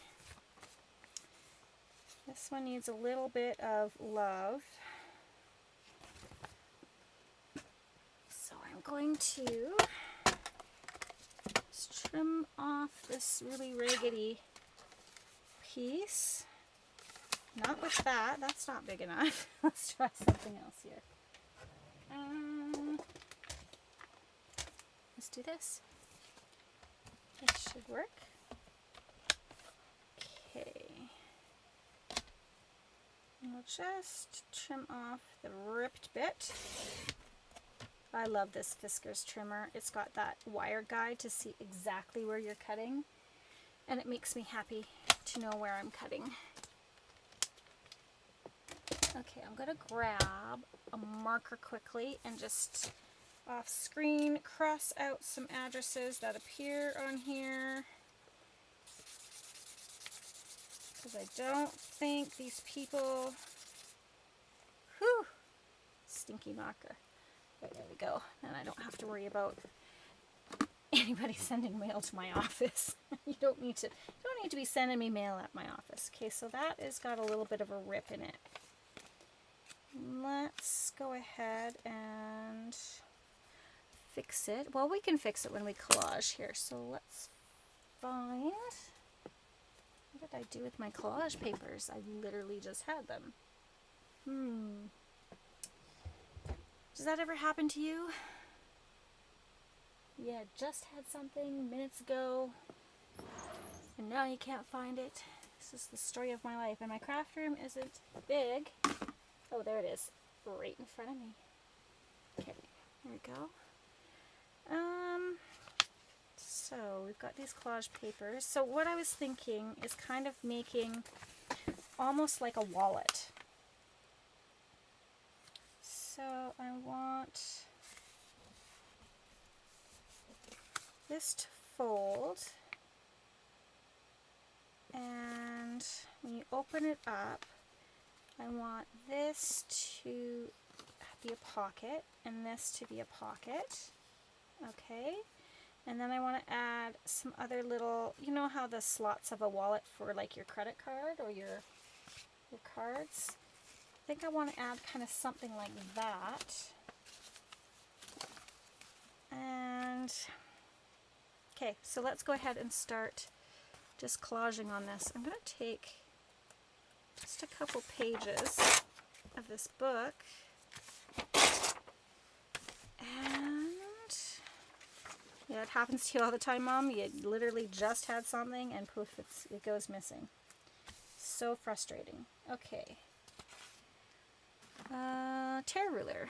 This one needs a little bit of love. So I'm going to just trim off this really raggedy piece. Not with that, that's not big enough. Let's try something else here. Let's do this. This should work. Okay. And we'll just trim off the ripped bit. I love this Fiskars trimmer. It's got that wire guide to see exactly where you're cutting, and it makes me happy to know where I'm cutting. Okay, I'm going to grab a marker quickly and just off screen cross out some addresses that appear on here, because I don't think these people, whew, stinky marker. Right, there we go. Then I don't have to worry about anybody sending mail to my office. You don't need to be sending me mail at my office. Okay, so that has got a little bit of a rip in it. Let's go ahead and fix it. Well, we can fix it when we collage here. So let's find, what did I do with my collage papers? I literally just had them. Does that ever happen to you? Yeah, just had something minutes ago, and now you can't find it. This is the story of my life, and my craft room isn't big. Oh, there it is, right in front of me. Okay, there we go. So we've got these collage papers. So what I was thinking is kind of making almost like a wallet. So I want this to fold, and when you open it up, I want this to be a pocket and this to be a pocket. Okay, and then I want to add some other little, you know how the slots of a wallet for like your credit card or your cards? I think I want to add kind of something like that. And okay, so let's go ahead and start just collaging on this. I'm going to take just a couple pages of this book, and yeah, it happens to you all the time, Mom. You literally just had something and poof, it goes missing. So frustrating. Okay. Tear ruler.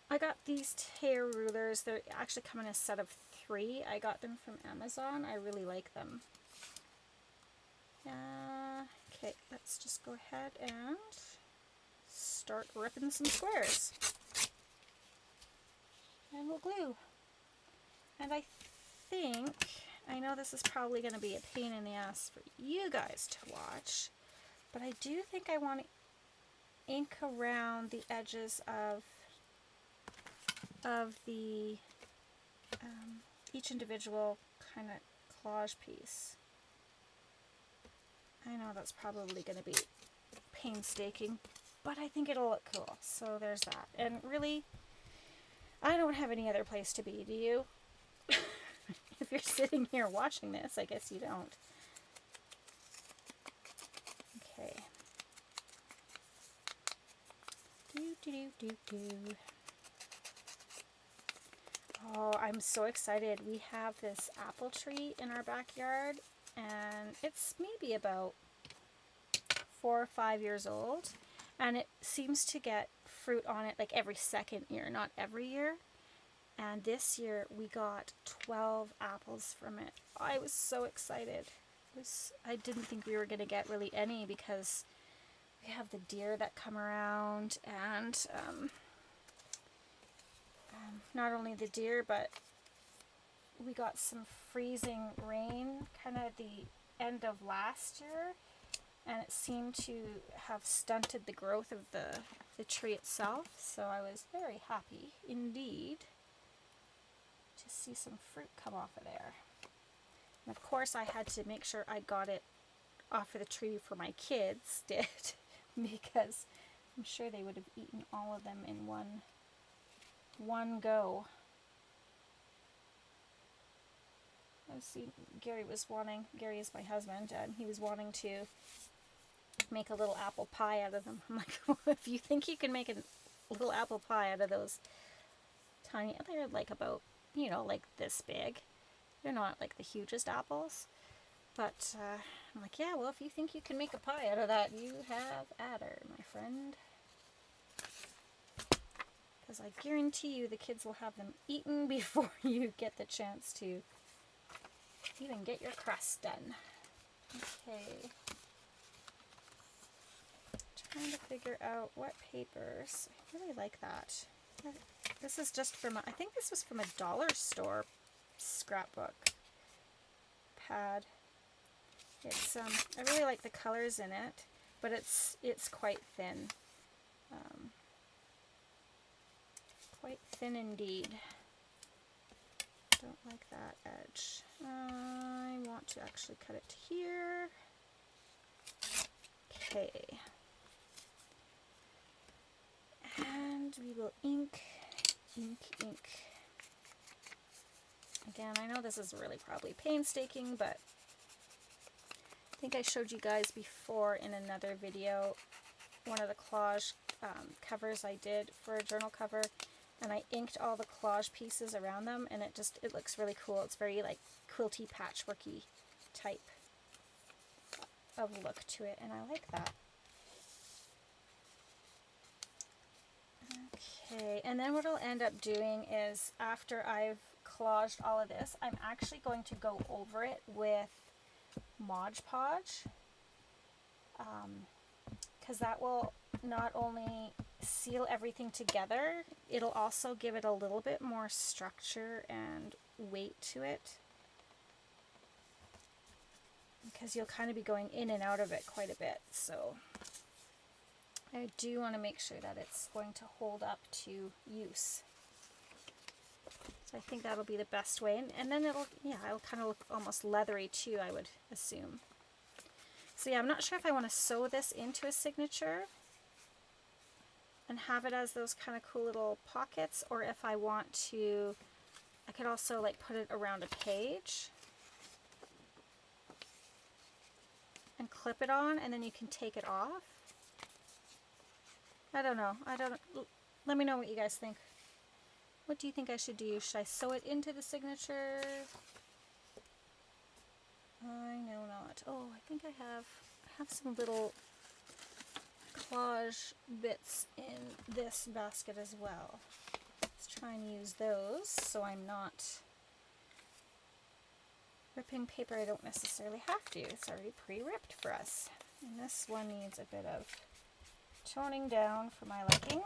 I got these tear rulers. They actually come in a set of 3. I got them from Amazon. I really like them. Okay, let's just go ahead and start ripping some squares. And we'll glue. And I know this is probably going to be a pain in the ass for you guys to watch, but I do think I want to ink around the edges of the each individual kind of collage piece. I know that's probably going to be painstaking, but I think it'll look cool. So there's that. And really, I don't have any other place to be, do you? If you're sitting here watching this, I guess you don't. Okay. Oh, I'm so excited. We have this apple tree in our backyard, and it's maybe about 4 or 5 years old, and it seems to get fruit on it like every second year, not every year. And this year we got 12 apples from it. I was so excited. I didn't think we were going to get really any because we have the deer that come around, and not only the deer, but we got some freezing rain kind of at the end of last year, and it seemed to have stunted the growth of the tree itself. So I was very happy indeed to see some fruit come off of there. And of course I had to make sure I got it off of the tree for my kids did, because I'm sure they would have eaten all of them in one go. I see Gary is my husband, and he was wanting to make a little apple pie out of them. I'm like, well, if you think you can make a little apple pie out of those tiny, they're like about, like this big. They're not like the hugest apples, but I'm like, yeah, well, if you think you can make a pie out of that, you have at her, my friend. Because I guarantee you the kids will have them eaten before you get the chance to even get your crust done. Okay. Trying to figure out what papers. I really like that. This is just from, I think this was from a dollar store scrapbook pad. It's I really like the colors in it, but it's quite thin. Quite thin indeed. Don't like that edge. I want to actually cut it to here. Okay. And we will ink. Again, I know this is really probably painstaking, but I think I showed you guys before in another video one of the collage covers I did for a journal cover, and I inked all the collage pieces around them, and it looks really cool. It's very like quilty, patchworky type of look to it, and I like that. Okay, and then what I'll end up doing is, after I've collaged all of this, I'm actually going to go over it with Mod Podge, because that will not only seal everything together, it'll also give it a little bit more structure and weight to it, because you'll kind of be going in and out of it quite a bit. So I do want to make sure that it's going to hold up to use. So I think that'll be the best way. And then it'll kind of look almost leathery too, I would assume. So yeah, I'm not sure if I want to sew this into a signature and have it as those kind of cool little pockets, or if I want to, I could also like put it around a page and clip it on, and then you can take it off. I don't know. Let me know what you guys think. What do you think I should do? Should I sew it into the signature? I know not. Oh, I think I have some little collage bits in this basket as well. Let's try and use those so I'm not ripping paper I don't necessarily have to. It's already pre-ripped for us. And this one needs a bit of toning down for my liking.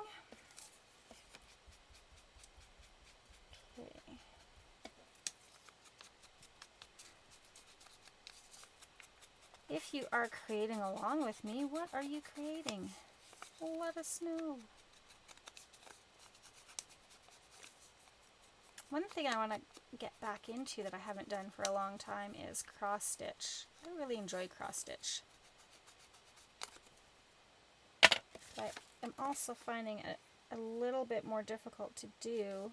Okay. If you are creating along with me, what are you creating? Let us know. One thing I want to get back into that I haven't done for a long time is cross stitch. I really enjoy cross stitch. But I'm also finding it a little bit more difficult to do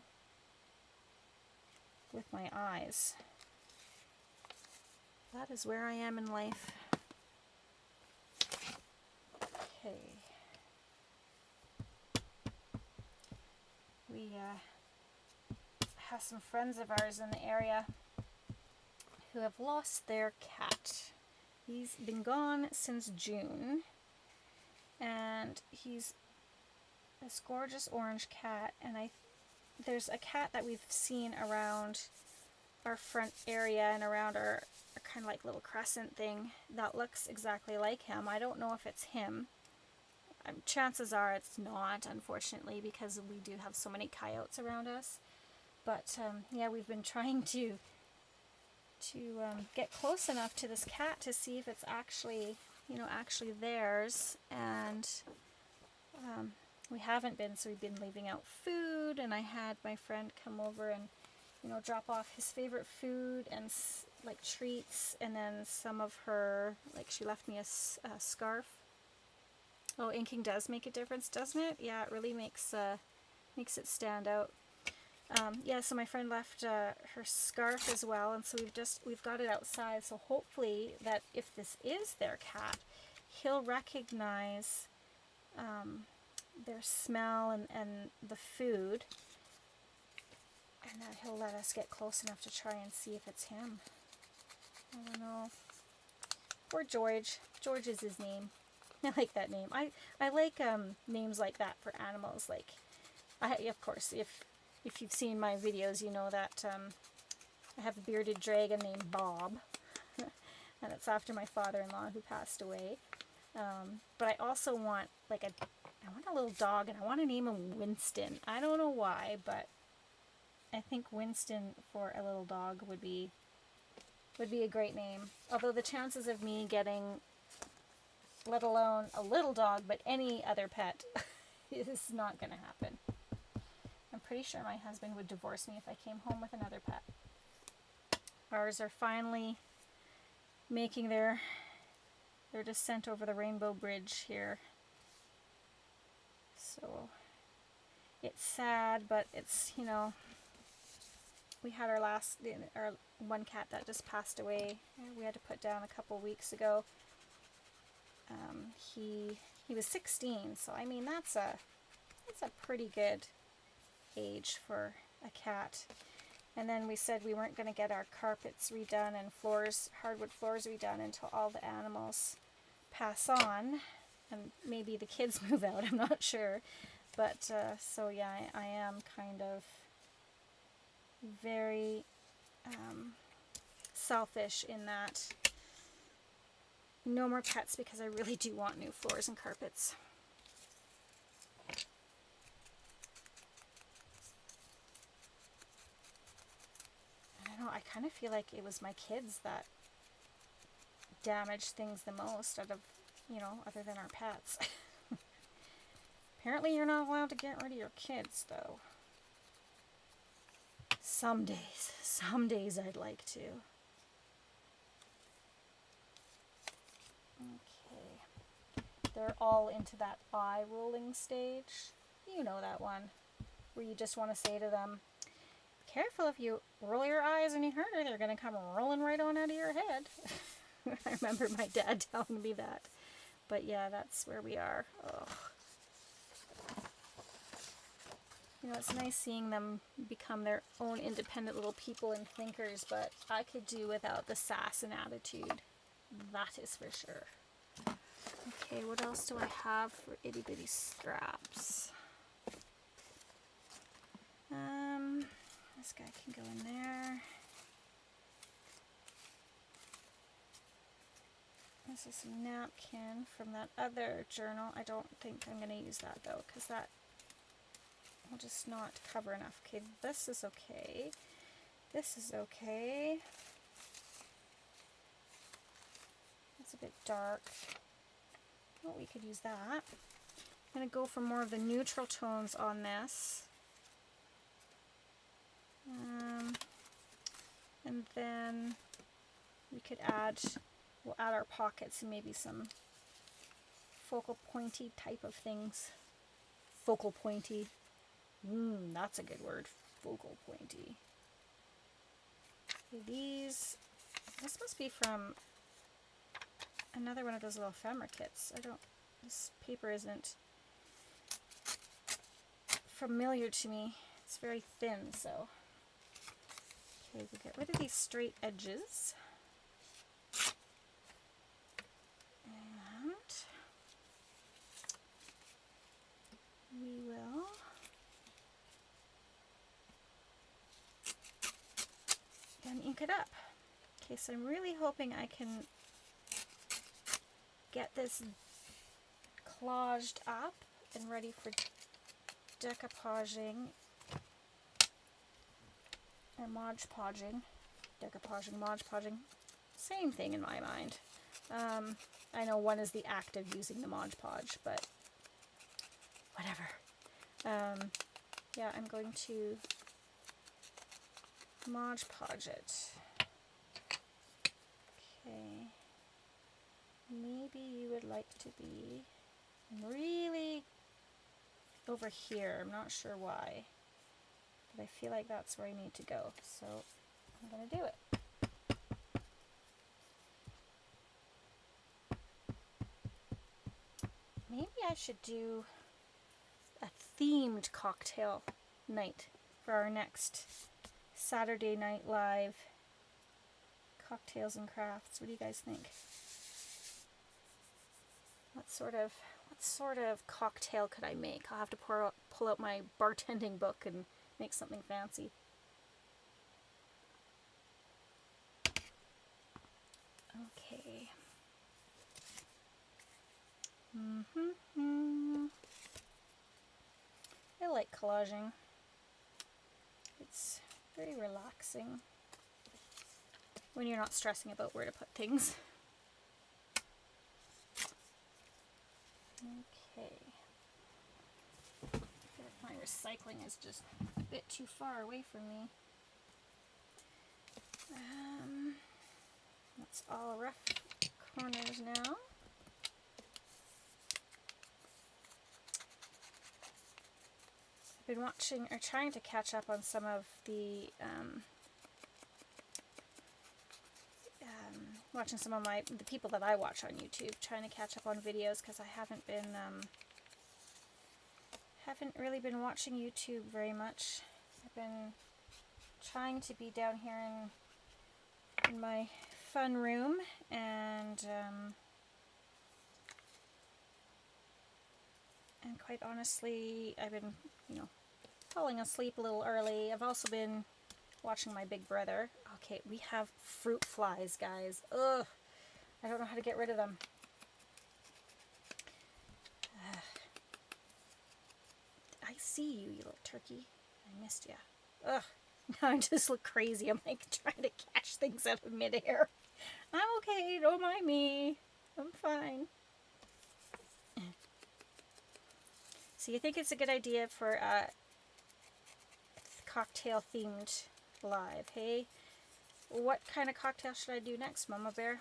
with my eyes. That is where I am in life. Okay. We have some friends of ours in the area who have lost their cat. He's been gone since June, and he's this gorgeous orange cat, and there's a cat that we've seen around our front area and around our kind of like little crescent thing that looks exactly like him. I don't know if it's him. Chances are it's not, unfortunately, because we do have so many coyotes around us. But yeah, we've been trying to get close enough to this cat to see if it's actually, actually theirs, and we haven't been, so we've been leaving out food, and I had my friend come over and, drop off his favorite food and like treats, and then some of her, like she left me a scarf. Oh, inking does make a difference, doesn't it? Yeah, it really makes it stand out. Yeah, so my friend left her scarf as well, and so we've got it outside, so hopefully that if this is their cat, he'll recognize their smell and the food, and that he'll let us get close enough to try and see if it's him. I don't know. Or George. George is his name. I like that name. I like names like that for animals. Like, of course, if you've seen my videos, you know that I have a bearded dragon named Bob, and it's after my father-in-law who passed away. But I also want I want a little dog, and I want to name him Winston. I don't know why, but I think Winston for a little dog would be a great name. Although the chances of me getting, let alone a little dog, but any other pet, is not going to happen. I'm pretty sure my husband would divorce me if I came home with another pet. Ours are finally making their descent over the Rainbow Bridge here. So it's sad, but it's, you know, we had our one cat that just passed away. We had to put down a couple weeks ago. He was 16, so I mean that's a pretty good age for a cat. And then we said we weren't going to get our carpets redone and hardwood floors redone until all the animals pass on, and maybe the kids move out, I'm not sure. But so yeah, I am kind of very selfish in that no more pets, because I really do want new floors and carpets. I don't know, I kind of feel like it was my kids that damaged things the most out of, you know, other than our pets. Apparently you're not allowed to get rid of your kids, though. Some days I'd like to. Okay. They're all into that eye rolling stage. You know that one, where you just want to say to them, careful, if you roll your eyes any harder, they're going to come rolling right on out of your head. I remember my dad telling me that. But yeah, that's where we are. Ugh. You know, it's nice seeing them become their own independent little people and thinkers, but I could do without the sass and attitude. That is for sure. Okay, what else do I have for itty bitty scraps? This guy can go in there. This is a napkin from that other journal. I don't think I'm going to use that though, because that will just not cover enough. Okay, this is okay. This is okay. It's a bit dark. Well, we could use that. I'm going to go for more of the neutral tones on this. And then we could we'll add our pockets and maybe some focal pointy type of things. Focal pointy. That's a good word. Focal pointy. Okay, this must be from another one of those little ephemera kits. This paper isn't familiar to me. It's very thin, so. Okay, we'll get rid of these straight edges. And we will then ink it up. Okay, so I'm really hoping I can get this collaged up and ready for decoupaging or Mod Podging. Decoupaging, Mod Podging, same thing in my mind. I know one is the act of using the Mod Podge, but whatever. Yeah, I'm going to Mod Podge it. Okay. Maybe you would like to be really over here. I'm not sure why, but I feel like that's where I need to go. So I'm going to do it. Maybe I should do a themed cocktail night for our next Saturday Night Live cocktails and crafts. What do you guys think? What sort of cocktail could I make? I'll have to pull out my bartending book and make something fancy. Okay. I like collaging. It's very relaxing when you're not stressing about where to put things. Okay. I feel like my recycling is just a bit too far away from me. It's all rough corners now. I've been watching, or trying to catch up on some of the, watching some of the people that I watch on YouTube, trying to catch up on videos, because I haven't really been watching YouTube very much. I've been trying to be down here in my fun room, and quite honestly, I've been, falling asleep a little early. I've also been watching my big brother. Okay, we have fruit flies, guys. Ugh, I don't know how to get rid of them. I see you, you little turkey. I missed you. Ugh, now I just look crazy. I'm like trying to catch things out of midair. I'm okay, don't mind me. I'm fine. So you think it's a good idea for a cocktail themed live, hey? What kind of cocktail should I do next, Mama Bear?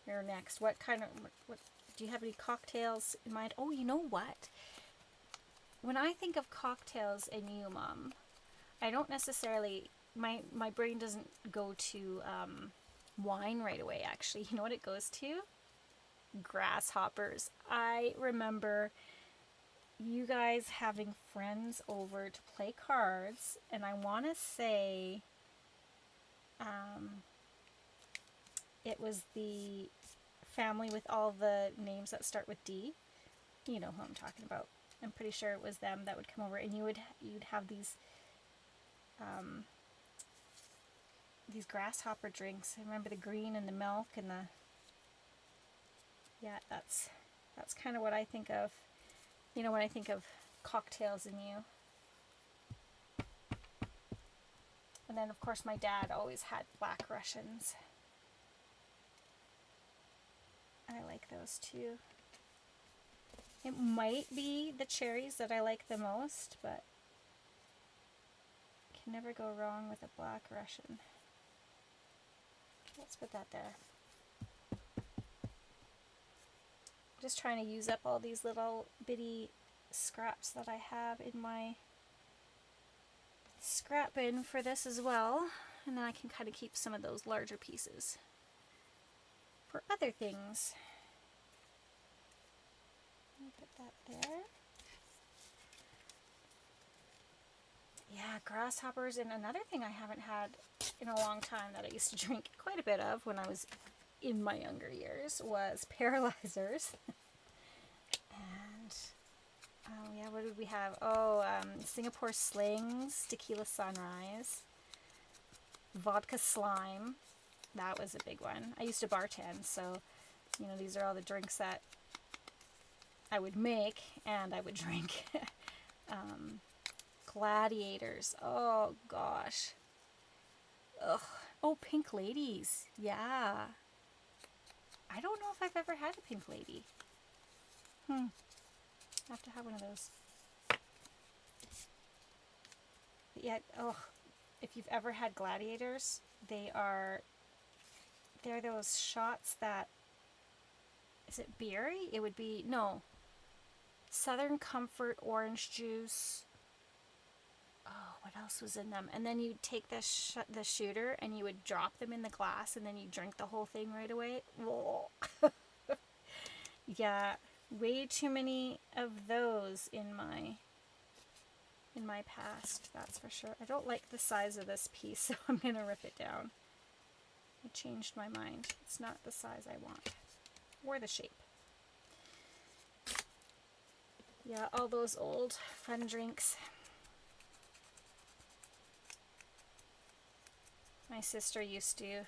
Or next, what do you have any cocktails in mind? Oh, you know what? When I think of cocktails and you, Mom, I don't necessarily, my brain doesn't go to wine right away, actually. You know what it goes to? Grasshoppers. I remember you guys having friends over to play cards, and I want to say it was the family with all the names that start with D. You know who I'm talking about. I'm pretty sure it was them that would come over, and you'd have these grasshopper drinks. I remember the green and the milk and the, yeah, that's kind of what I think of, when I think of cocktails and you. And then of course my dad always had Black Russians. I like those too. It might be the cherries that I like the most, but can never go wrong with a Black Russian. Let's put that there. Just trying to use up all these little bitty scraps that I have in my scrap bin for this as well, and then I can kind of keep some of those larger pieces for other things. Put that there. Yeah, grasshoppers, and another thing I haven't had in a long time that I used to drink quite a bit of when I was in my younger years was paralyzers. And oh yeah, what did we have? Oh, Singapore Slings, Tequila Sunrise, Vodka Slime. That was a big one. I used to bartend, so these are all the drinks that I would make and I would drink. Gladiators. Oh gosh. Ugh. Oh, Pink Ladies. Yeah. I don't know if I've ever had a Pink Lady. I have to have one of those. But yeah, oh, if you've ever had Gladiators, they're those shots that, is it berry? It would be, no, Southern Comfort orange juice. Oh, what else was in them? And then you'd take the shooter and you would drop them in the glass and then you drink the whole thing right away. Yeah, way too many of those in my past, that's for sure. I don't like the size of this piece, so I'm going to rip it down. I changed my mind. It's not the size I want. Or the shape. Yeah, all those old fun drinks. My sister used to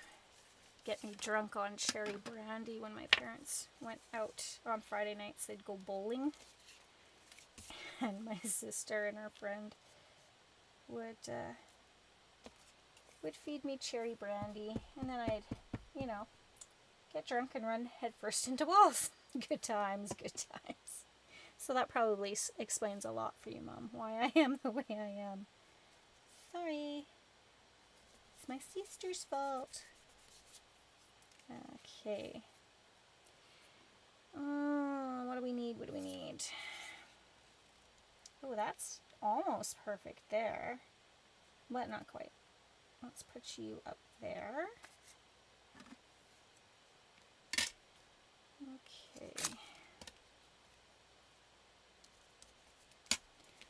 get me drunk on cherry brandy when my parents went out on Friday nights. They'd go bowling. And my sister and her friend would feed me cherry brandy. And then I'd, get drunk and run headfirst into walls. Good times, good times. So that probably explains a lot for you, Mom, why I am the way I am. Sorry. It's my sister's fault. Okay. What do we need? What do we need? Oh, that's almost perfect there, but not quite. Let's put you up there. Okay.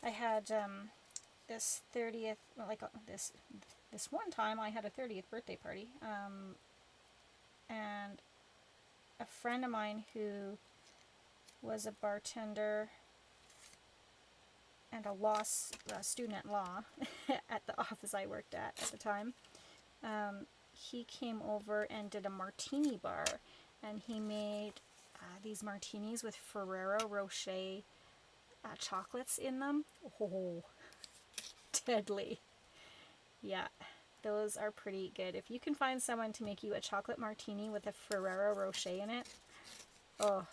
I had this 30th, like this one time I had a 30th birthday party, and a friend of mine who was a bartender and a student at law at the office I worked at the time, he came over and did a martini bar, and he made these martinis with Ferrero Rocher chocolates in them. Oh, deadly. Yeah, those are pretty good. If you can find someone to make you a chocolate martini with a Ferrero Rocher in it, oh,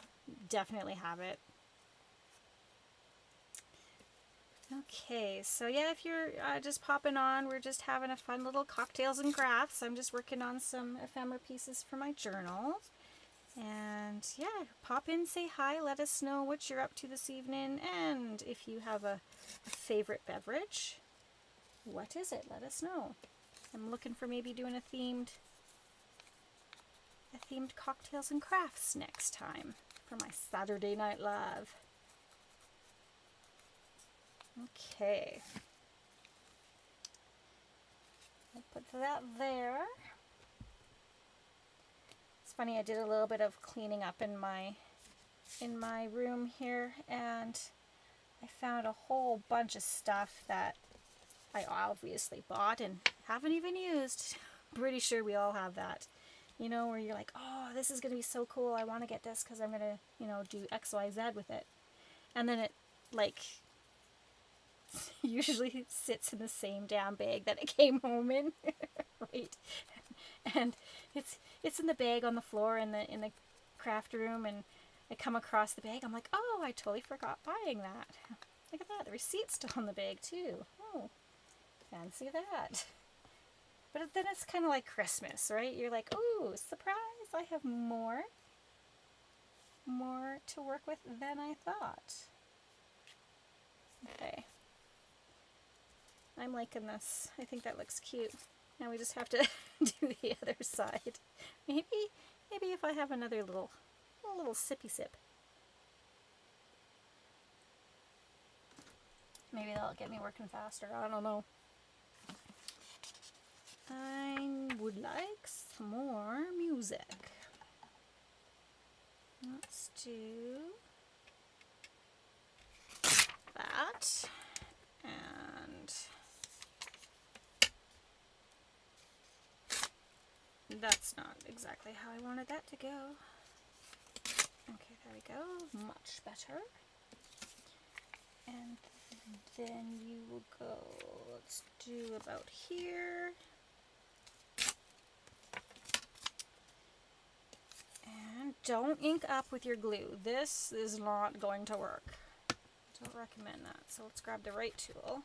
definitely have it. Okay, so yeah, if you're just popping on, we're just having a fun little cocktails and crafts. I'm just working on some ephemera pieces for my journal. And yeah, pop in, say hi, let us know what you're up to this evening, and if you have a favorite beverage, what is it? Let us know. I'm looking for maybe doing a themed cocktails and crafts next time for my Saturday Night Live. Okay. I'll put that there. It's funny, I did a little bit of cleaning up in my room here, and I found a whole bunch of stuff that I obviously bought and haven't even used. Pretty sure we all have that. You know, where you're like, oh, this is going to be so cool. I want to get this because I'm going to, you know, do X, Y, Z with it. And then it, like, usually sits in the same damn bag that it came home in. Right? And it's in the bag on the floor in the craft room, and I come across the bag. I'm like, oh, I totally forgot buying that. Look at that. The receipt's still on the bag, too. Oh, fancy that. But then it's kind of like Christmas, right? You're like, ooh, surprise, I have more to work with than I thought. Okay. I'm liking this. I think that looks cute. Now we just have to do the other side. Maybe if I have another little sippy sip. Maybe that'll get me working faster. I don't know. I would like some more music. Let's do that. And that's not exactly how I wanted that to go. Okay, there we go. Much better. And then you will go, let's do about here. And don't ink up with your glue. This is not going to work. Don't recommend that. So let's grab the right tool.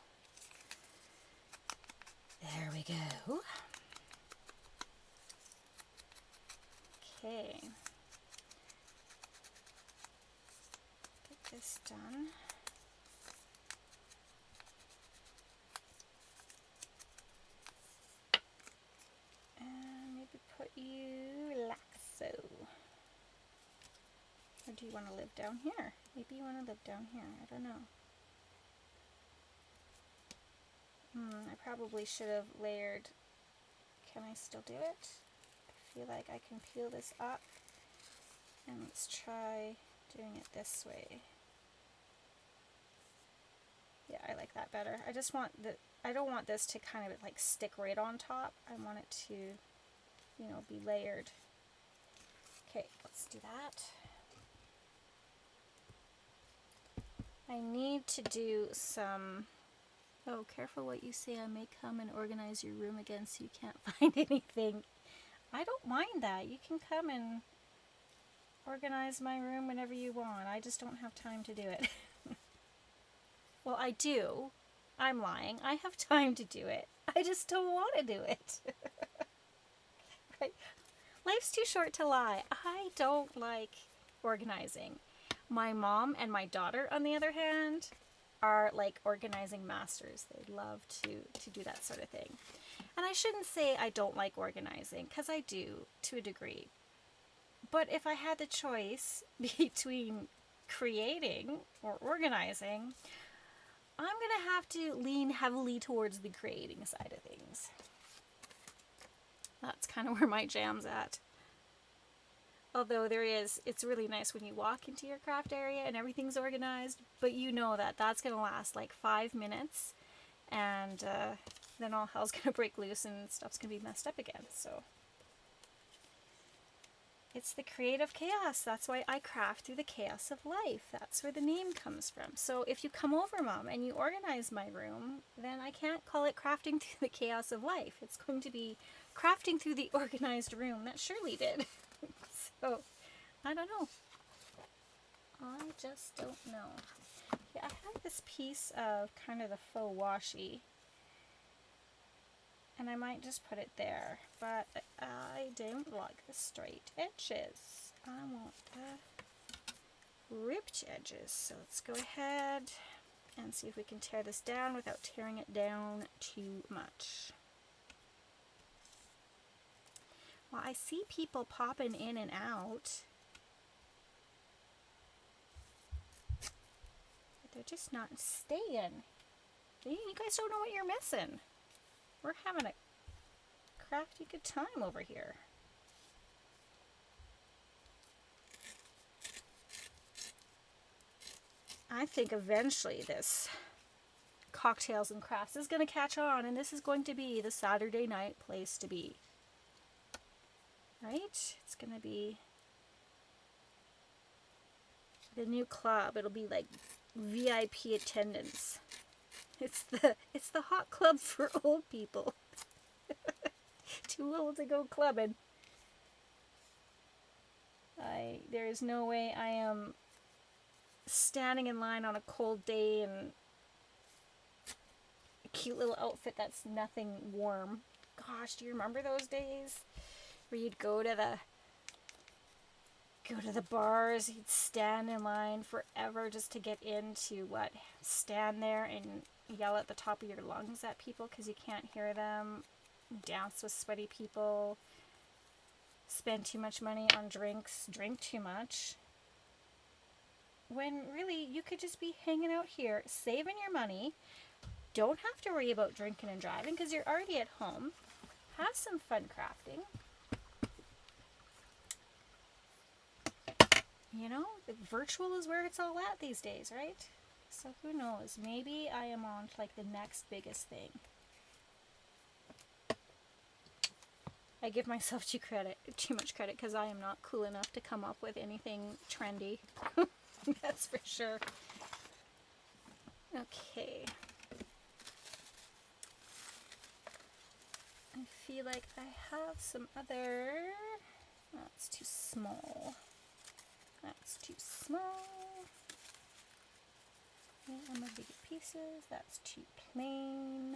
There we go. Okay. Get this done. And maybe put you xoxo. Or do you want to live down here? Maybe you want to live down here. I don't know. I probably should have layered. Can I still do it? I feel like I can peel this up. And let's try doing it this way. Yeah, I like that better. I just want I don't want this to kind of like stick right on top. I want it to, you know, be layered. Okay, let's do that. I need to do some, oh, careful what you say, I may come and organize your room again so you can't find anything. I don't mind that. You can come and organize my room whenever you want. I just don't have time to do it. Well, I do. I'm lying. I have time to do it. I just don't want to do it. Right? Life's too short to lie. I don't like organizing. My mom and my daughter, on the other hand, are like organizing masters. They love to do that sort of thing. And I shouldn't say I don't like organizing, because I do, to a degree. But if I had the choice between creating or organizing, I'm going to have to lean heavily towards the creating side of things. That's kind of where my jam's at. Although it's really nice when you walk into your craft area and everything's organized, but you know that that's going to last like 5 minutes, and then all hell's going to break loose and stuff's going to be messed up again. So it's the creative chaos. That's why I craft through the chaos of life. That's where the name comes from. So if you come over, Mom, and you organize my room, then I can't call it crafting through the chaos of life. It's going to be crafting through the organized room that Shirley did. So, I don't know. I just don't know. Yeah, I have this piece of kind of the faux washi, and I might just put it there, but I don't like the straight edges. I want the ripped edges. So let's go ahead and see if we can tear this down without tearing it down too much. Well, I see people popping in and out, but they're just not staying. You guys don't know what you're missing. We're having a crafty good time over here. I think eventually this cocktails and crafts is going to catch on, and this is going to be the Saturday night place to be. Right? It's going to be the new club. It'll be like VIP attendance. It's the hot club for old people. Too old to go clubbing. There is no way I am standing in line on a cold day in a cute little outfit that's nothing warm. Gosh, do you remember those days? Where you'd go to the bars, you'd stand in line forever just to get into stand there and yell at the top of your lungs at people because you can't hear them, dance with sweaty people, spend too much money on drinks, drink too much, when really you could just be hanging out here, saving your money, don't have to worry about drinking and driving because you're already at home, have some fun crafting. You know, the virtual is where it's all at these days, right? So who knows? Maybe I am on to like the next biggest thing. I give myself too much credit because I am not cool enough to come up with anything trendy. That's for sure. Okay. I feel like I have some other... That's too small. That's too small. And my bigger pieces, that's too plain.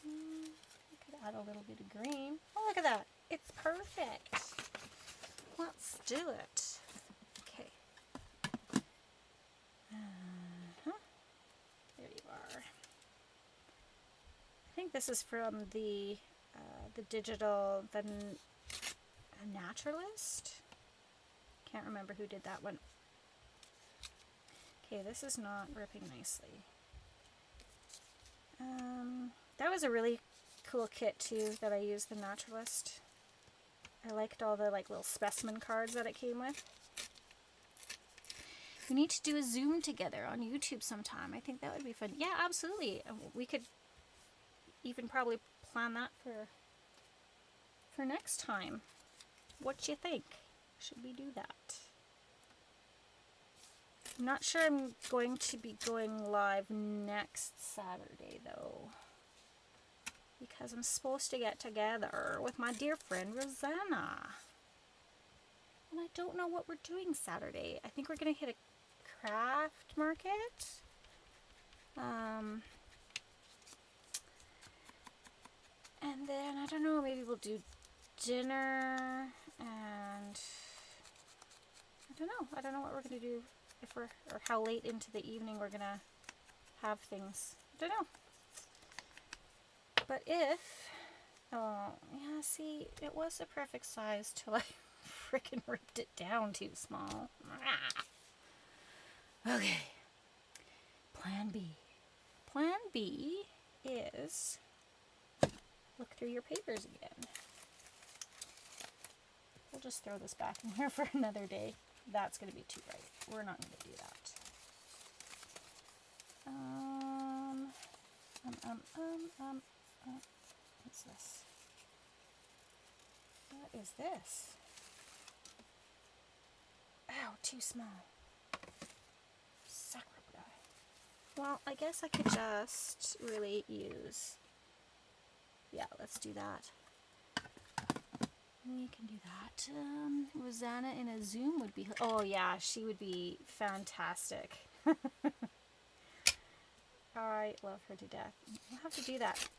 I could add a little bit of green. Oh, look at that. It's perfect. Let's do it. Okay. There you are. I think this is from the digital, the Naturalist. Can't remember who did that one. Okay, this is not ripping nicely. That was a really cool kit too that I used, the Naturalist. I liked all the like little specimen cards that it came with. We need to do a Zoom together on YouTube sometime. I think that would be fun. Yeah, absolutely. We could even probably plan that for next time. What you think? Should we do that? I'm not sure I'm going to be going live next Saturday though, because I'm supposed to get together with my dear friend Rosanna, and I don't know what we're doing Saturday. I think we're gonna hit a craft market. And then, I don't know, maybe we'll do dinner, and I don't know what we're going to do, if we're, or how late into the evening we're going to have things. I don't know. But if, oh, yeah, see, it was the perfect size till I freaking ripped it down too small. Okay. Plan B. Plan B is look through your papers again. We'll just throw this back in here for another day. That's going to be too bright. We're not going to do that. What's this? What is this? Ow, too small. Sacre. Well, I guess I could just really use, yeah, let's do that. We can do that. Rosanna in a Zoom would be, oh yeah, she would be fantastic. I love her to death. We'll have to do that.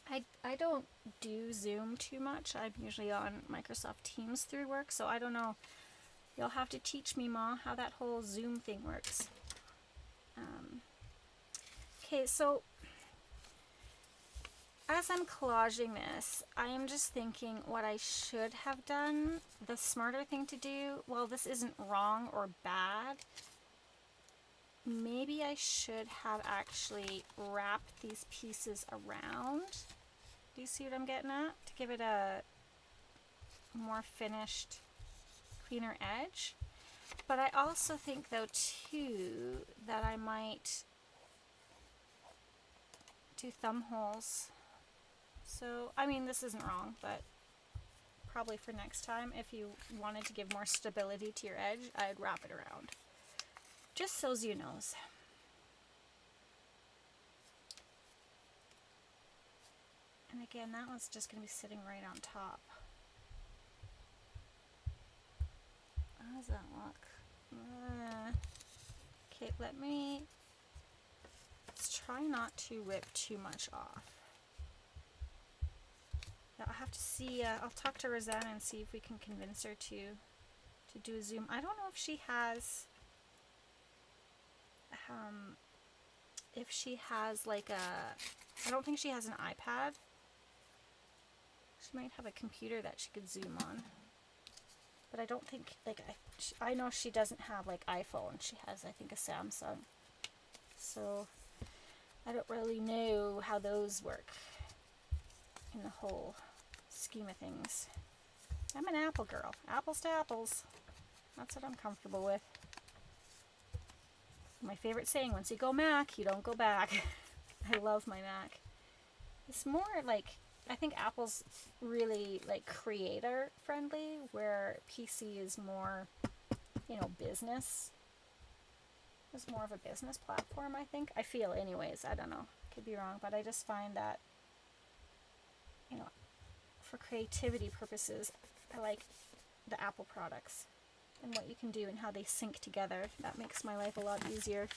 I don't do Zoom too much. I'm usually on Microsoft Teams through work, so I don't know. You'll have to teach me, Ma, how that whole Zoom thing works. Okay, so as I'm collaging this, I am just thinking what I should have done. The smarter thing to do, well, this isn't wrong or bad. Maybe I should have actually wrapped these pieces around. Do you see what I'm getting at? To give it a more finished, cleaner edge. But I also think, though, too, that I might do thumb holes. So, I mean, this isn't wrong, but probably for next time, if you wanted to give more stability to your edge, I'd wrap it around. Just so's you knows. And again, that one's just going to be sitting right on top. How does that look? Okay, let's try not to rip too much off. Now, I'll have to see, I'll talk to Rosanna and see if we can convince her to do a Zoom. I don't know if she has, like I don't think she has an iPad. She might have a computer that she could Zoom on. But I don't think, like, I know she doesn't have, like, iPhone. She has, I think, a Samsung. So, I don't really know how those work in the whole scheme of things. I'm an Apple girl. Apples to apples. That's what I'm comfortable with. My favorite saying, once you go Mac, you don't go back. I love my Mac. It's more like, I think Apple's really like creator friendly, where PC is more, you know, business. It's more of a business platform, I think. I feel anyways, I don't know. Could be wrong, but I just find that, you know, for creativity purposes, I like the Apple products and what you can do and how they sync together. That makes my life a lot easier.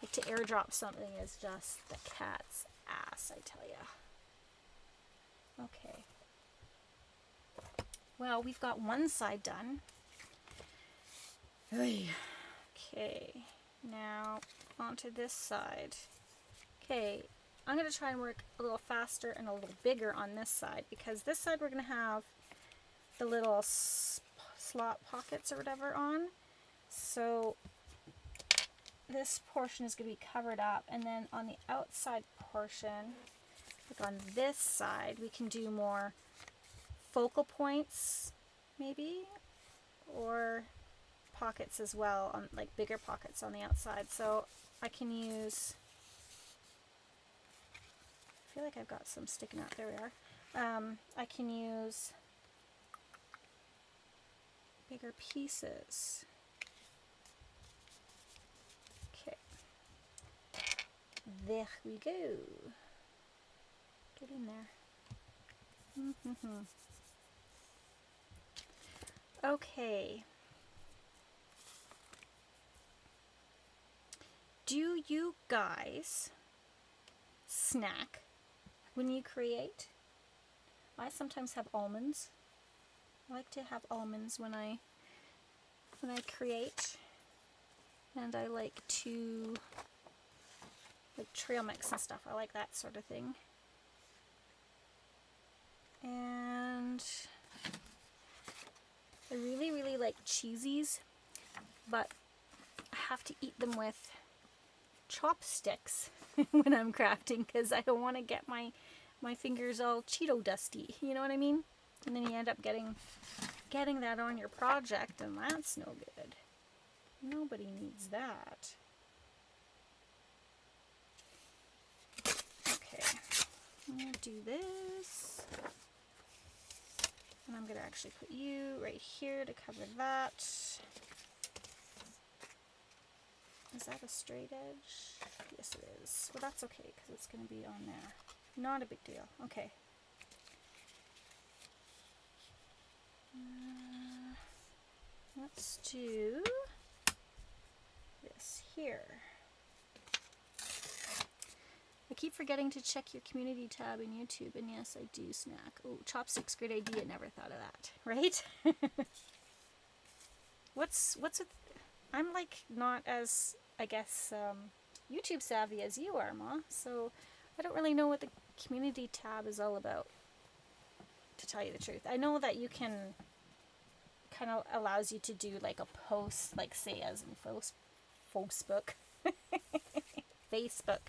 Like, to airdrop something is just the cat's ass, I tell ya. Okay. Well, we've got one side done. Okay. Now, onto this side. Okay. I'm going to try and work a little faster and a little bigger on this side, because this side we're going to have the little slot pockets or whatever on. So this portion is going to be covered up, and then on the outside portion, like on this side, we can do more focal points maybe, or pockets as well, on like bigger pockets on the outside. So I can use, I feel like I've got some sticking out. There we are. I can use bigger pieces. Okay. There we go. Get in there. Okay. Do you guys snack when you create? I sometimes have almonds. I like to have almonds when I create, and I like to like trail mix and stuff. I like that sort of thing. And I really like cheesies, but I have to eat them with chopsticks when I'm crafting because I don't want to get my fingers all Cheeto dusty, you know what I mean? And then you end up getting that on your project, and that's no good. Nobody needs that. Okay, I'm gonna do this, and I'm gonna actually put you right here to cover that. Is that a straight edge? Yes, it is. Well, that's okay because it's going to be on there. Not a big deal. Okay. Let's do this here. I keep forgetting to check your community tab in YouTube, and yes, I do snack. Oh, chopsticks, great idea. Never thought of that, right? What's with... I'm like not as, I guess, YouTube savvy as you are, Ma, so I don't really know what the community tab is all about, to tell you the truth. I know that you can, kind of allows you to do like a post, like say as in Facebook. Facebook.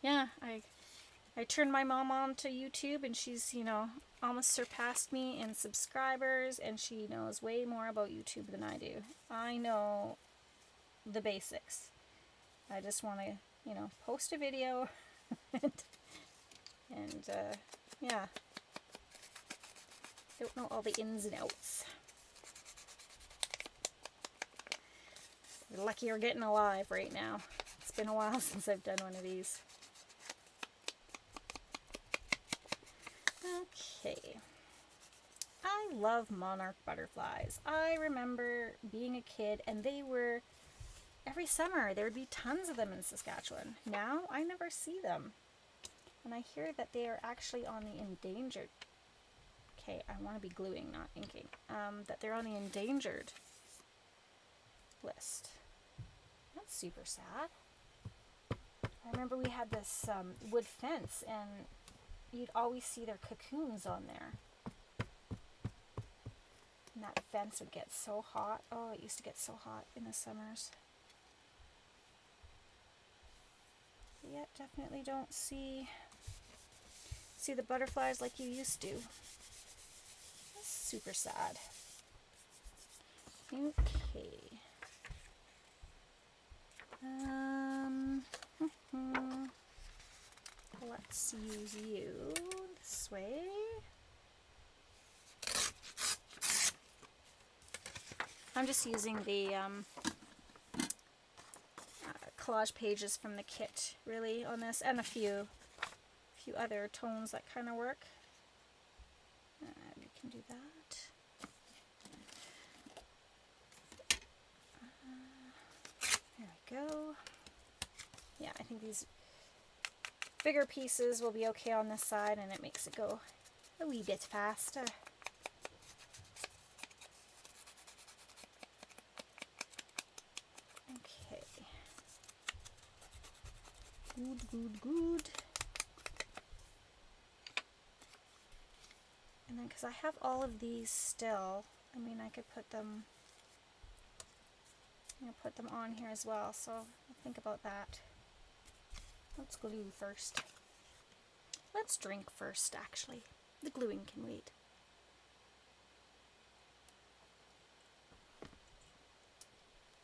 Yeah, I turned my mom on to YouTube, and she's, you know, almost surpassed me in subscribers, and she knows way more about YouTube than I do. I know the basics. I just want to, you know, post a video and yeah. Don't know all the ins and outs. You're lucky you're getting alive right now. It's been a while since I've done one of these. Okay. I love monarch butterflies. I remember being a kid, and they were, every summer there would be tons of them in Saskatchewan. Now I never see them. And I hear that they are actually on the endangered. Okay, I want to be gluing, not inking. That they're on the endangered list. That's super sad. I remember we had this wood fence, and you'd always see their cocoons on there. And that fence would get so hot. Oh, it used to get so hot in the summers. But yet, definitely don't see the butterflies like you used to. That's super sad. Okay. Let's use you this way. I'm just using the collage pages from the kit, really, on this, and a few other tones that kind of work. We can do that. There we go. Yeah, I think these bigger pieces will be okay on this side, and it makes it go a wee bit faster. Okay. Good. And then, because I have all of these still, I mean, I could put them, put them on here as well, so I'll think about that. Let's glue first. Let's drink first, actually. The gluing can wait.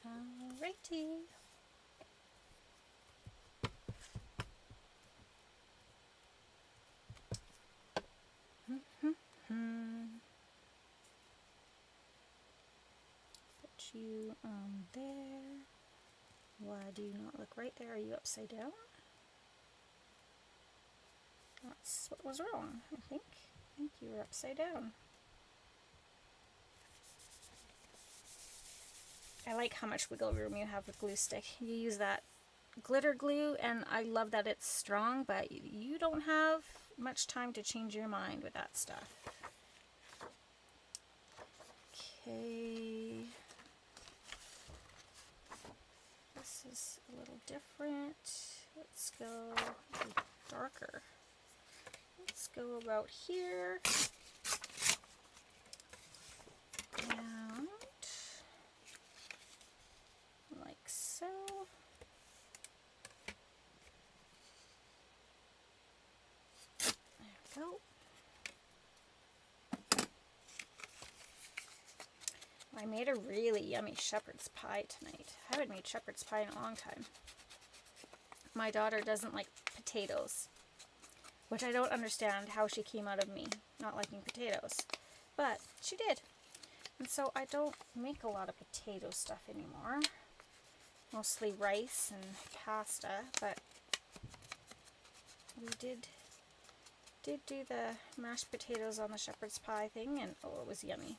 Alrighty. Put you on there. Why do you not look right there? Are you upside down? That's what was wrong, I think. I think you were upside down. I like how much wiggle room you have with glue stick. You use that glitter glue, and I love that it's strong, but you don't have much time to change your mind with that stuff. Okay. This is a little different. Let's go darker. Let's go about here. And like so. There we go. I made a really yummy shepherd's pie tonight. I haven't made shepherd's pie in a long time. My daughter doesn't like potatoes, which I don't understand how she came out of me not liking potatoes, but she did. And so I don't make a lot of potato stuff anymore. Mostly rice and pasta, but we did do the mashed potatoes on the shepherd's pie thing, and oh, it was yummy.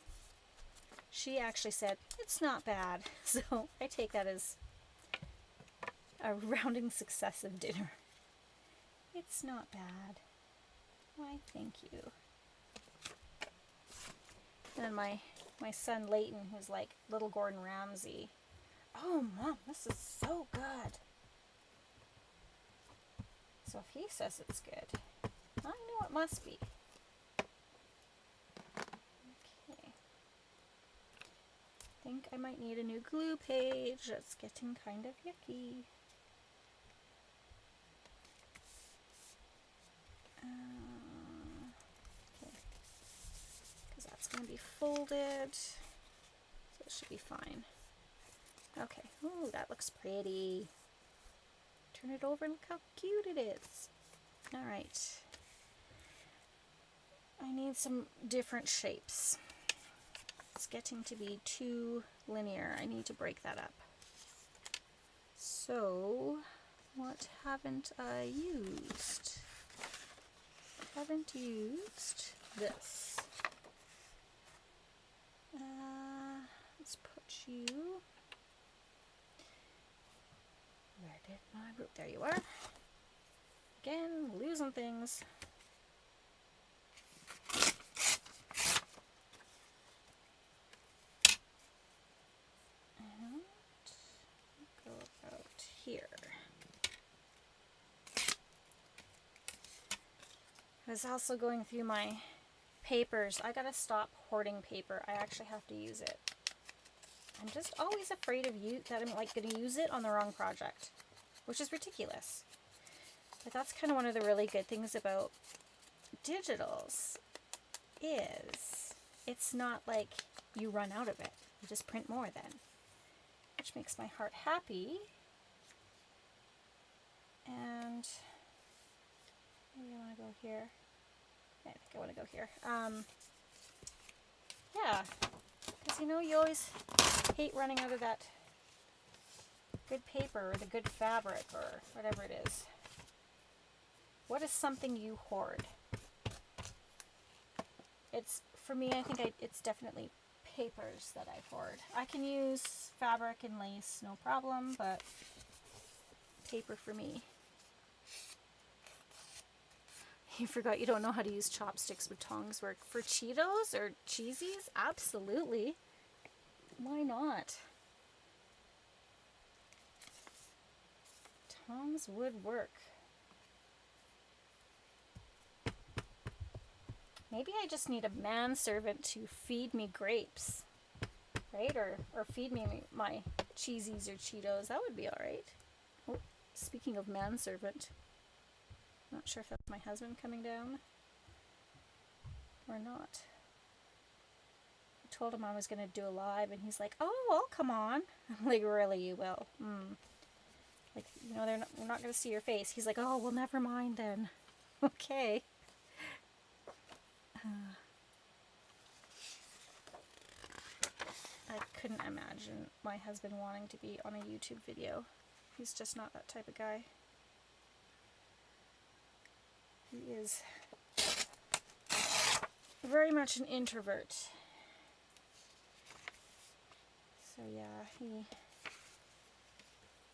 She actually said, it's not bad, so I take that as a rounding success of dinner. It's not bad. Why, thank you. And then my son Leighton, who's like little Gordon Ramsay. Oh, Mom, this is so good. So if he says it's good, I know it must be. Okay. I think I might need a new glue page. It's getting kind of yucky. Okay. Because that's going to be folded. So it should be fine. Okay. Ooh, that looks pretty. Turn it over and look how cute it is. Alright. I need some different shapes. It's getting to be too linear. I need to break that up. So, what haven't I used? I haven't used this. Let's put you... Where did my root? There you are. Again, losing things. And go about here. I was also going through my papers. I gotta stop hoarding paper. I actually have to use it. I'm just always afraid of that I'm like going to use it on the wrong project, which is ridiculous. But that's kind of one of the really good things about digitals is it's not like you run out of it. You just print more then, which makes my heart happy. And maybe I want to go here. I think I want to go here. Yeah, because you know you always hate running out of that good paper or the good fabric or whatever it is. What is something you hoard? It's, for me, I think it's definitely papers that I hoard. I can use fabric and lace, no problem, but paper for me. You forgot you don't know how to use chopsticks with tongs work for Cheetos or Cheesies? Absolutely. Why not? Tongs would work. Maybe I just need a manservant to feed me grapes, right? Or feed me my Cheesies or Cheetos. That would be alright. Oh, speaking of manservant, not sure if that's my husband coming down or not. I told him I was going to do a live, and he's like, oh, I'll come on. I'm like, really, you will? Like, you know, we're not going to see your face. He's like, oh, well, never mind then. Okay. I couldn't imagine my husband wanting to be on a YouTube video. He's just not that type of guy. He is very much an introvert. So yeah,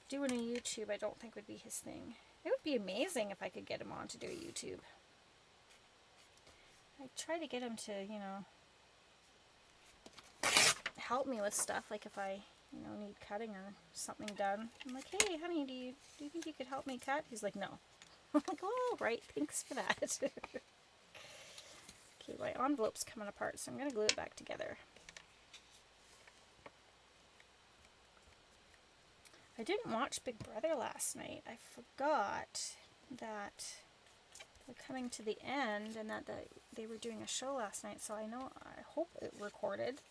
doing a YouTube I don't think would be his thing. It would be amazing if I could get him on to do a YouTube. I try to get him to, you know, help me with stuff, like if I, you know, need cutting or something done. I'm like, hey honey, do you think you could help me cut? He's like, no. I'm like, oh, right, thanks for that. Okay, my envelope's coming apart, so I'm going to glue it back together. I didn't watch Big Brother last night. I forgot that we're coming to the end and that they were doing a show last night, so I hope it recorded.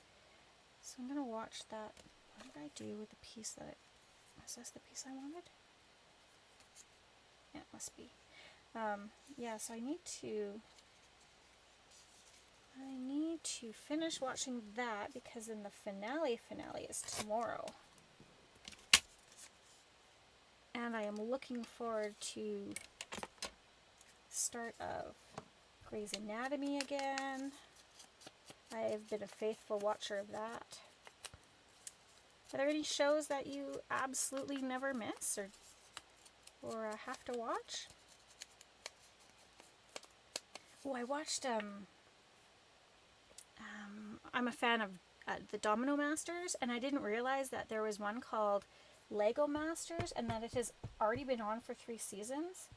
So I'm going to watch that. What did I do with the piece is this the piece I wanted? Yeah, it must be. Yeah, so I need to finish watching that because then the finale is tomorrow. And I am looking forward to start of Grey's Anatomy again. I have been a faithful watcher of that. Are there any shows that you absolutely never miss or have to watch? Oh, I watched, I'm a fan of the Domino Masters, and I didn't realize that there was one called Lego Masters and that it has already been on for 3 seasons.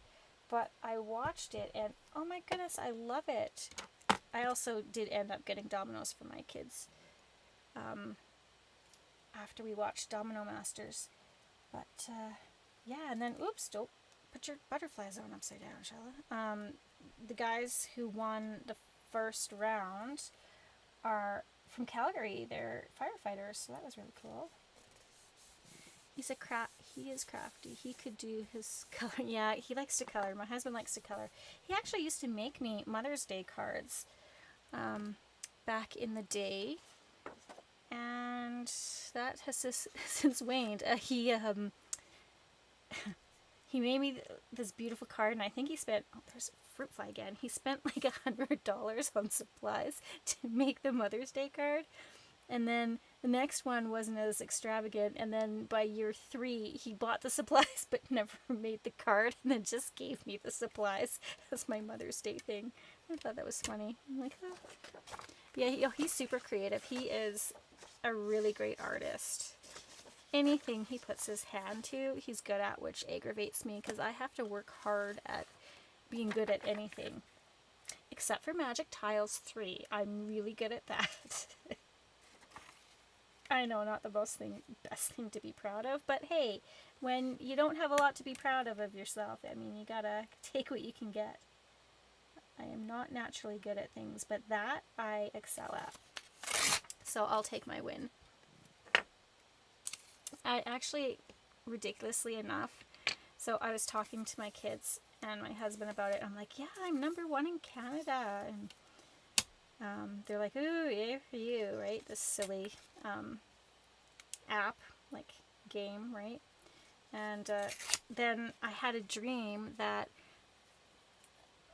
But I watched it and oh my goodness, I love it. I also did end up getting dominoes for my kids after we watched Domino Masters. But yeah, and then oops, don't put your butterflies on upside down, Chala. The guys who won the first round are from Calgary. They're firefighters, so that was really cool. He is crafty. He could do his color. Yeah, he likes to color. My husband likes to color. He actually used to make me Mother's Day cards back in the day, and that has since waned. He made me this beautiful card, and I think he spent, oh, there's a fruit fly again. He spent like $100 on supplies to make the Mother's Day card. And then the next one wasn't as extravagant, and then by year 3 he bought the supplies but never made the card, and then just gave me the supplies as my Mother's Day thing. I thought that was funny. I'm like, oh. Yeah, he's super creative. He is a really great artist. Anything he puts his hand to, he's good at, which aggravates me because I have to work hard at being good at anything. Except for Magic Tiles 3. I'm really good at that. I know, not the best thing to be proud of, but hey, when you don't have a lot to be proud of yourself, I mean, you gotta take what you can get. I am not naturally good at things, but that I excel at. So I'll take my win. I actually, ridiculously enough, so I was talking to my kids and my husband about it. I'm like, yeah, I'm #1 in Canada. And they're like, ooh, yeah, for you, right? This silly app, like game, right? And then I had a dream that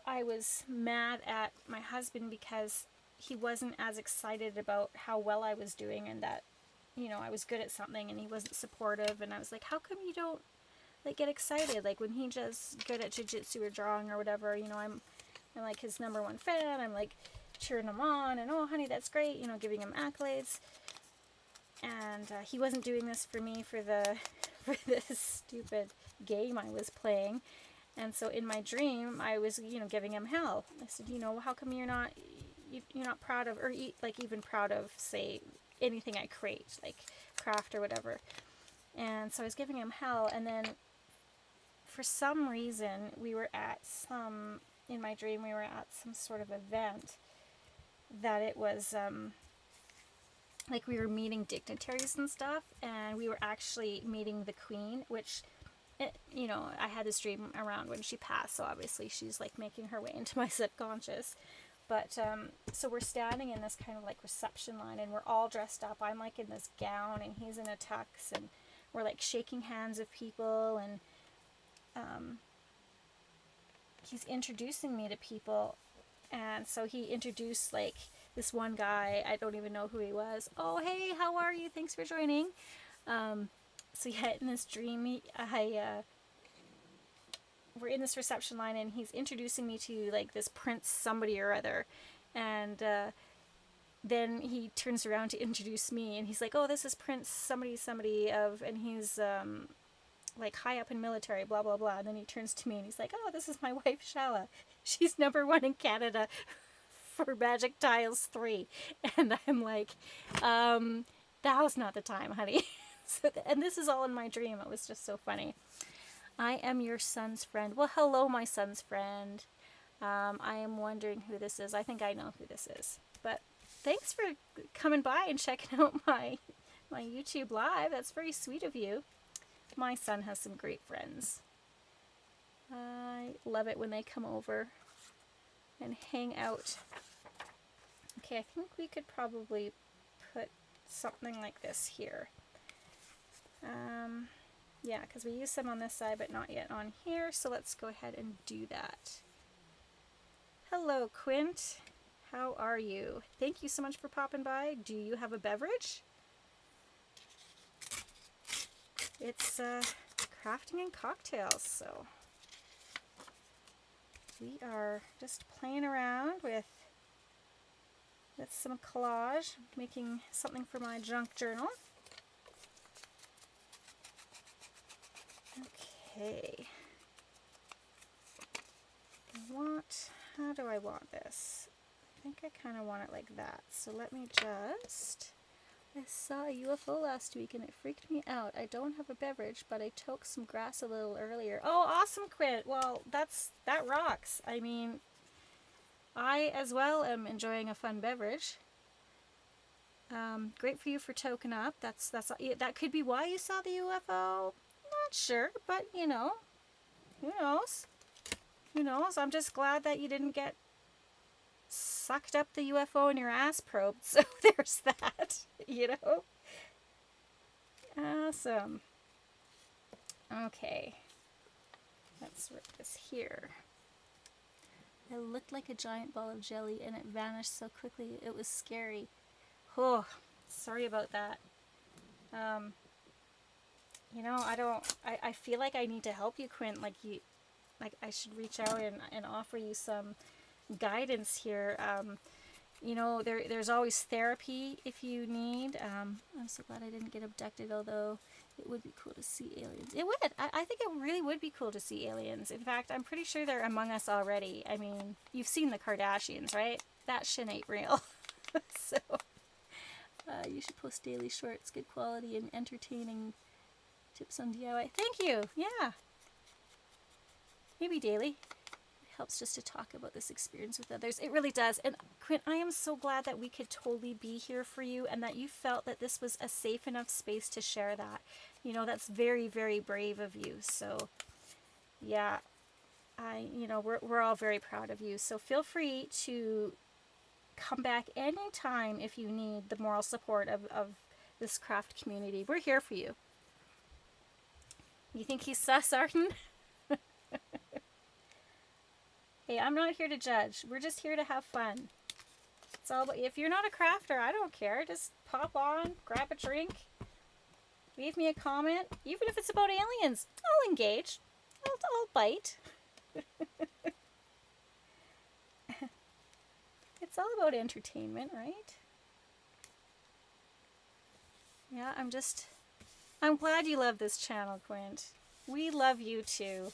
I was mad at my husband because he wasn't as excited about how well I was doing, and that, you know, I was good at something and he wasn't supportive. And I was like, how come you don't like get excited like when he's just good at jiu-jitsu or drawing or whatever? You know, I'm like his #1 fan. I'm like cheering him on and, oh honey, that's great, you know, giving him accolades. And he wasn't doing this for me for this stupid game I was playing. And so in my dream I was, you know, giving him hell. I said, you know, how come you're not proud of, or like even proud of, say, anything I create, like craft or whatever. And so I was giving him hell, and then for some reason in my dream we were at some sort of event that it was like we were meeting dignitaries and stuff, and we were actually meeting the Queen, which, you know, I had this dream around when she passed, so obviously she's like making her way into my subconscious. But so we're standing in this kind of like reception line, and we're all dressed up. I'm like in this gown and he's in a tux, and we're like shaking hands with people, and he's introducing me to people. And so he introduced like this one guy, I don't even know who he was. Oh, hey, how are you? Thanks for joining. So yeah, in this dream, we're in this reception line, and he's introducing me to like this prince somebody or other, and then he turns around to introduce me, and he's like, "Oh, this is Prince somebody of," and he's like high up in military, blah blah blah. And then he turns to me and he's like, "Oh, this is my wife Chala. She's #1 in Canada for Magic Tiles 3." And I'm like, that was not the time, honey. And this is all in my dream. It was just so funny. I am your son's friend. Well, hello, my son's friend. I am wondering who this is. I think I know who this is. But thanks for coming by and checking out my YouTube live. That's very sweet of you. My son has some great friends. I love it when they come over and hang out. Okay, I think we could probably put something like this here. Yeah, because we use some on this side, but not yet on here. So let's go ahead and do that. Hello, Quint. How are you? Thank you so much for popping by. Do you have a beverage? It's crafting and cocktails, so we are just playing around with some collage, making something for my junk journal. Okay. How do I want this? I think I kind of want it like that. So let me just... I saw a UFO last week and it freaked me out. I don't have a beverage, but I took some grass a little earlier. Oh, awesome, Quint. Well, that rocks. I mean, I as well am enjoying a fun beverage. Great for you for token up. That could be why you saw the UFO. Not sure, but you know, who knows? Who knows? I'm just glad that you didn't get sucked up the UFO in your ass probed, so there's that, you know? Awesome. Okay. Let's rip this here. It looked like a giant ball of jelly and it vanished so quickly it was scary. Oh, sorry about that. You know, I feel like I need to help you, Quint. Like I should reach out and offer you some guidance here. You know, there's always therapy if you need. I'm so glad I didn't get abducted, although it would be cool to see aliens. It would. I think it really would be cool to see aliens. In fact, I'm pretty sure they're among us already. I mean, you've seen the Kardashians, right? That shit ain't real. So, you should post daily shorts, good quality and entertaining tips on DIY. Thank you. Yeah. Maybe daily. Helps just to talk about this experience with others. It really does. And Quint, I am so glad that we could totally be here for you and that you felt that this was a safe enough space to share that. You know, that's very, very brave of you. So yeah, we're all very proud of you. So feel free to come back anytime if you need the moral support of this craft community. We're here for you. You think he's sus, Arden? Hey, I'm not here to judge. We're just here to have fun. It's all about, if you're not a crafter, I don't care. Just pop on, grab a drink, leave me a comment. Even if it's about aliens, I'll engage. I'll bite. It's all about entertainment, right? Yeah, I'm glad you love this channel, Quint. We love you too.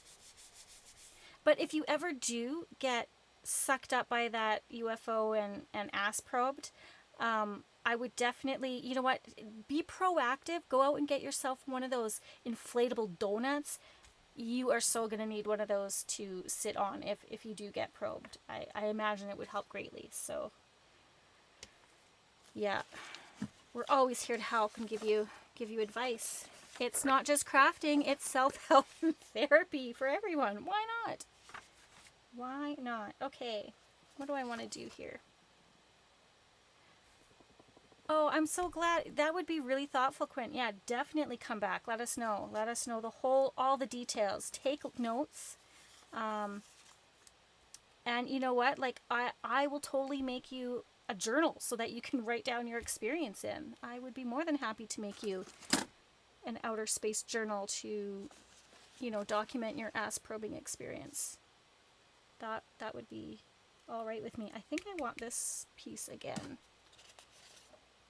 But if you ever do get sucked up by that UFO and ass probed, I would definitely, you know what, be proactive. Go out and get yourself one of those inflatable donuts. You are so going to need one of those to sit on if you do get probed. I imagine it would help greatly. So, yeah, we're always here to help and give you advice. It's not just crafting, it's self-help and therapy for everyone. Why not? Why not? Okay, what do I want to do here? Oh, I'm so glad. That would be really thoughtful, Quint. Yeah, definitely come back. Let us know. Let us know all the details. Take notes. And you know what? Like, I will totally make you a journal so that you can write down your experience in. I would be more than happy to make you an outer space journal to, you know, document your ass probing experience. That would be all right with me. I think I want this piece again.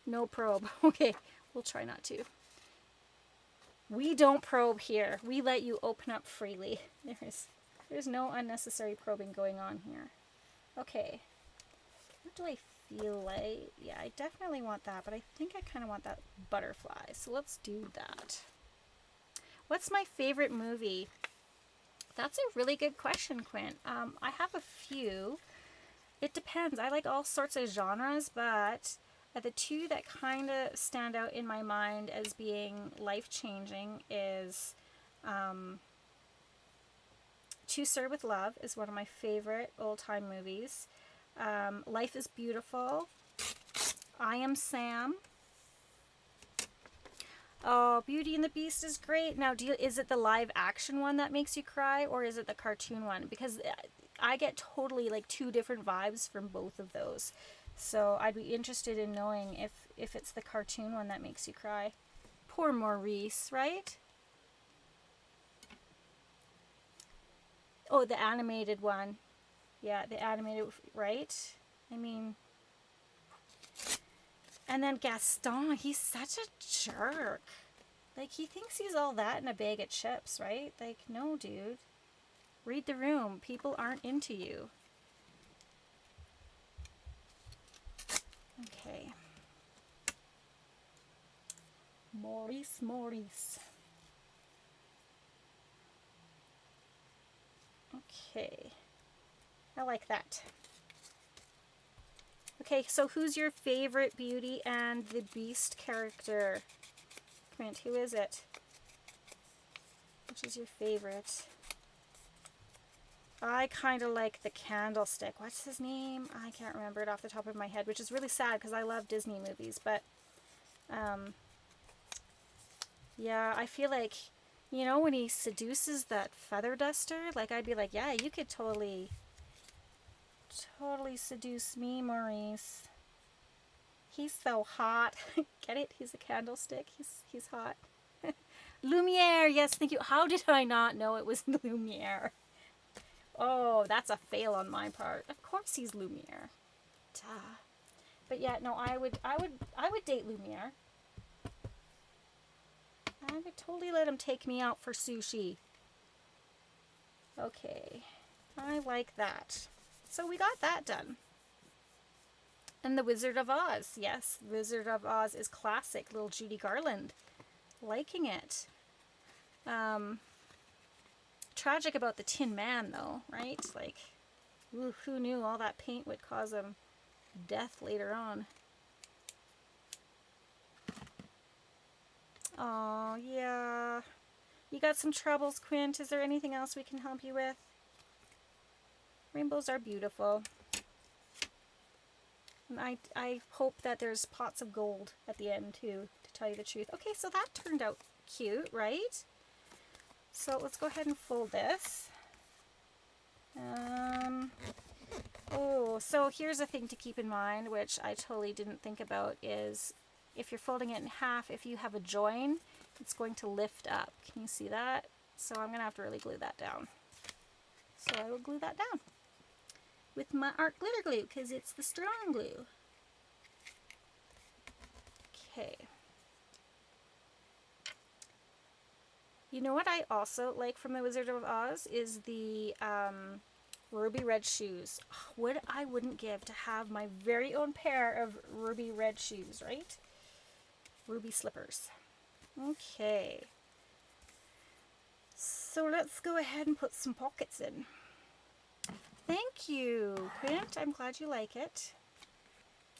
No probe. Okay, we'll try not to. We don't probe here. We let you open up freely. There's no unnecessary probing going on here. Okay. What do I feel like? Yeah, I definitely want that, but I think I kind of want that butterfly. So let's do that. What's my favorite movie? That's a really good question, Quint. I have a few. It depends. I like all sorts of genres, but the two that kind of stand out in my mind as being life-changing is To Serve With Love is one of my favorite old-time movies. Life is Beautiful. I Am Sam. Oh, Beauty and the Beast is great. Now, is it the live action one that makes you cry, or is it the cartoon one? Because I get totally like two different vibes from both of those. So I'd be interested in knowing if it's the cartoon one that makes you cry. Poor Maurice, right? Oh, the animated one. Yeah, the animated, right? I mean... And then Gaston, he's such a jerk. Like, he thinks he's all that in a bag of chips, right? Like, no, dude. Read the room. People aren't into you. Okay. Maurice. Okay. I like that. Okay, so who's your favorite Beauty and the Beast character? Comment, who is it? Which is your favorite? I kind of like the candlestick. What's his name? I can't remember it off the top of my head, which is really sad because I love Disney movies. But, yeah, I feel like, you know, when he seduces that feather duster, like, I'd be like, yeah, you could totally seduce me, Maurice. He's so hot. Get it? He's a candlestick. He's hot. Lumiere, yes, thank you. How did I not know it was Lumiere? Oh, that's a fail on my part. Of course he's Lumiere. Duh. But yeah, no, I would date Lumiere. I would totally let him take me out for sushi. Okay. I like that. So we got that done. And the Wizard of Oz. Yes, Wizard of Oz is classic. Little Judy Garland. Liking it. Tragic about the Tin Man, though, right? Like, ooh, who knew all that paint would cause him death later on? Oh, yeah. You got some troubles, Quint. Is there anything else we can help you with? Rainbows are beautiful. And I hope that there's pots of gold at the end, too, to tell you the truth. Okay, so that turned out cute, right? So let's go ahead and fold this. Oh, so here's a thing to keep in mind, which I totally didn't think about, is if you're folding it in half, if you have a join, it's going to lift up. Can you see that? So I'm going to have to really glue that down. So I will glue that down with my art glitter glue, because it's the strong glue. Okay. You know what I also like from the Wizard of Oz is the ruby red shoes. What I wouldn't give to have my very own pair of ruby red shoes, right? Ruby slippers. Okay. So let's go ahead and put some pockets in. Thank you, Quint. I'm glad you like it.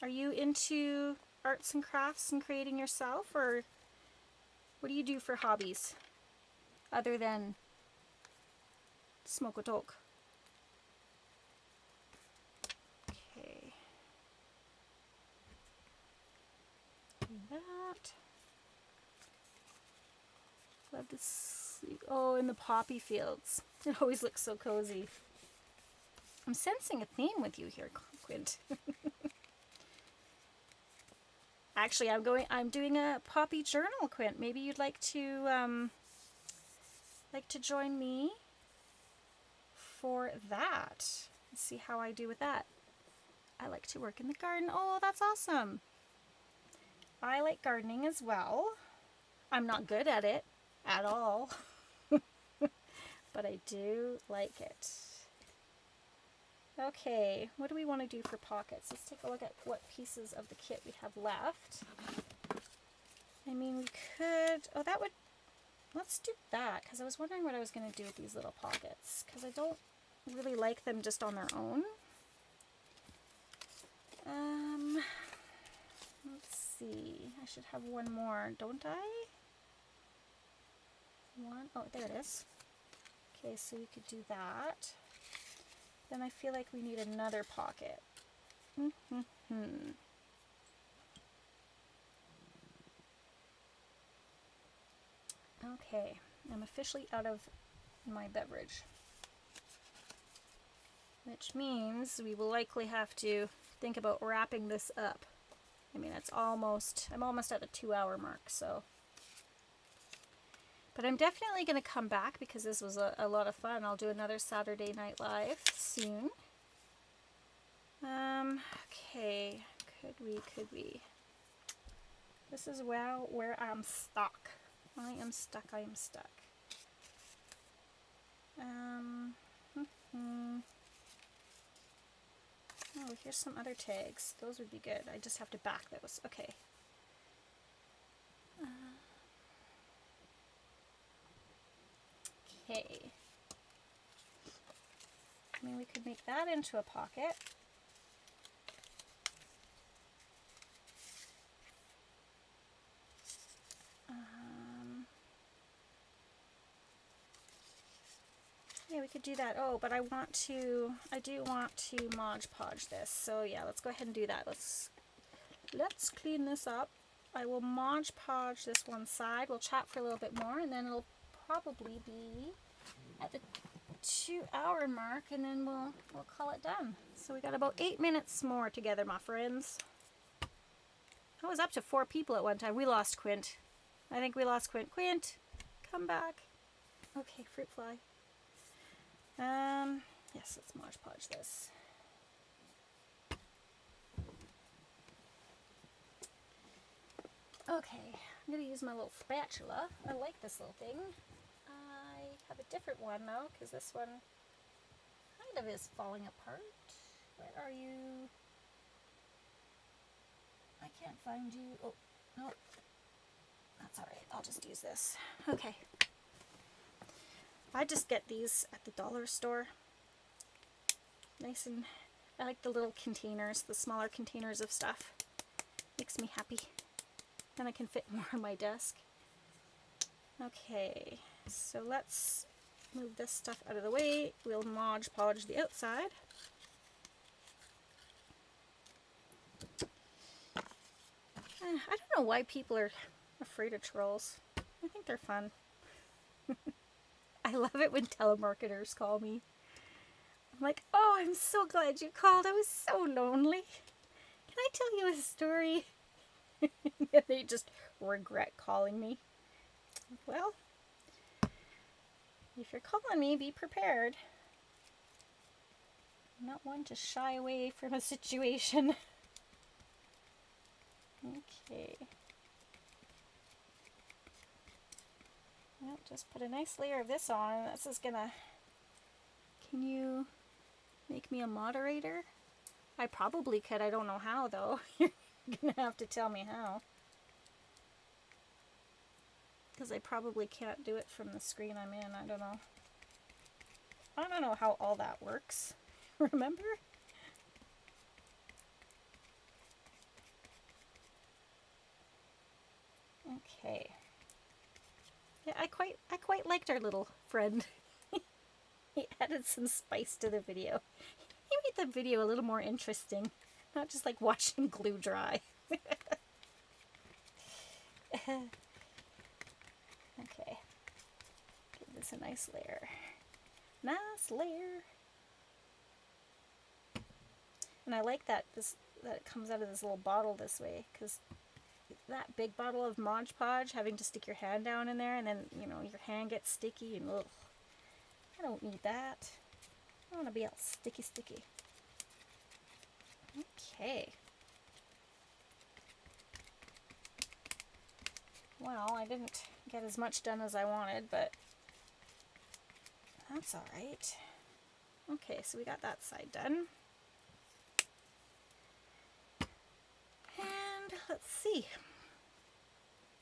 Are you into arts and crafts and creating yourself, or what do you do for hobbies other than smoke a talk? Okay. Do that. Love this. Oh, in the poppy fields. It always looks so cozy. I'm sensing a theme with you here, Quint. Actually, I'm doing a poppy journal, Quint. Maybe you'd like to join me for that. Let's see how I do with that. I like to work in the garden. Oh, that's awesome. I like gardening as well. I'm not good at it at all, but I do like it. Okay, what do we want to do for pockets? Let's take a look at what pieces of the kit we have left. I mean, we could, oh, that would, let's do that, because I was wondering what I was going to do with these little pockets, because I don't really like them just on their own. Let's see, I should have one more, don't I? One, oh, there it is. Okay, so we could do that. Then I feel like we need another pocket. Okay, I'm officially out of my beverage, which means we will likely have to think about wrapping this up. I mean, I'm almost at the 2-hour mark, so. But I'm definitely going to come back because this was a lot of fun. I'll do another Saturday Night Live soon. Okay, could we? This is where I'm stuck. I am stuck. Oh, here's some other tags. Those would be good. I just have to back those. Okay. Okay. I mean, we could make that into a pocket. Yeah, we could do that. Oh, but I do want to Mod Podge this. So yeah, let's go ahead and do that. Let's clean this up. I will Mod Podge this one side. We'll chat for a little bit more, and then it'll probably be at the 2-hour mark, and then we'll call it done. So we got about 8 minutes more together, my friends. I was up to 4 people at one time. We lost Quint. I think we lost Quint. Quint, come back. Okay, fruit fly. Yes, let's Mod Podge this. Okay, I'm going to use my little spatula. I like this little thing. I have a different one though, because this one kind of is falling apart. Where are you? I can't find you. Oh, no. That's alright. I'll just use this. Okay. I just get these at the dollar store. Nice, and I like the little containers, the smaller containers of stuff. Makes me happy. Then I can fit more on my desk. Okay, so let's move this stuff out of the way. We'll Mod Podge the outside. I don't know why people are afraid of trolls. I think they're fun. I love it when telemarketers call me. I'm like, oh, I'm so glad you called. I was so lonely. Can I tell you a story? And they just regret calling me. Well, if you're calling me, be prepared. I'm not one to shy away from a situation. Okay. Well, just put a nice layer of this on. This is gonna... Can you make me a moderator? I probably could. I don't know how, though. You're gonna have to tell me how. Because I probably can't do it from the screen I'm in. I don't know. I don't know how all that works. Remember? Okay. Yeah, I quite liked our little friend. He added some spice to the video. He made the video a little more interesting. Not just like watching glue dry. Okay. Give this a nice layer. Nice layer. And I like that that it comes out of this little bottle this way, because that big bottle of Mod Podge, having to stick your hand down in there and then, you know, your hand gets sticky and ugh. I don't need that. I want to be all sticky. Okay. Well, I didn't get as much done as I wanted, but that's alright. Okay, so we got that side done. And let's see.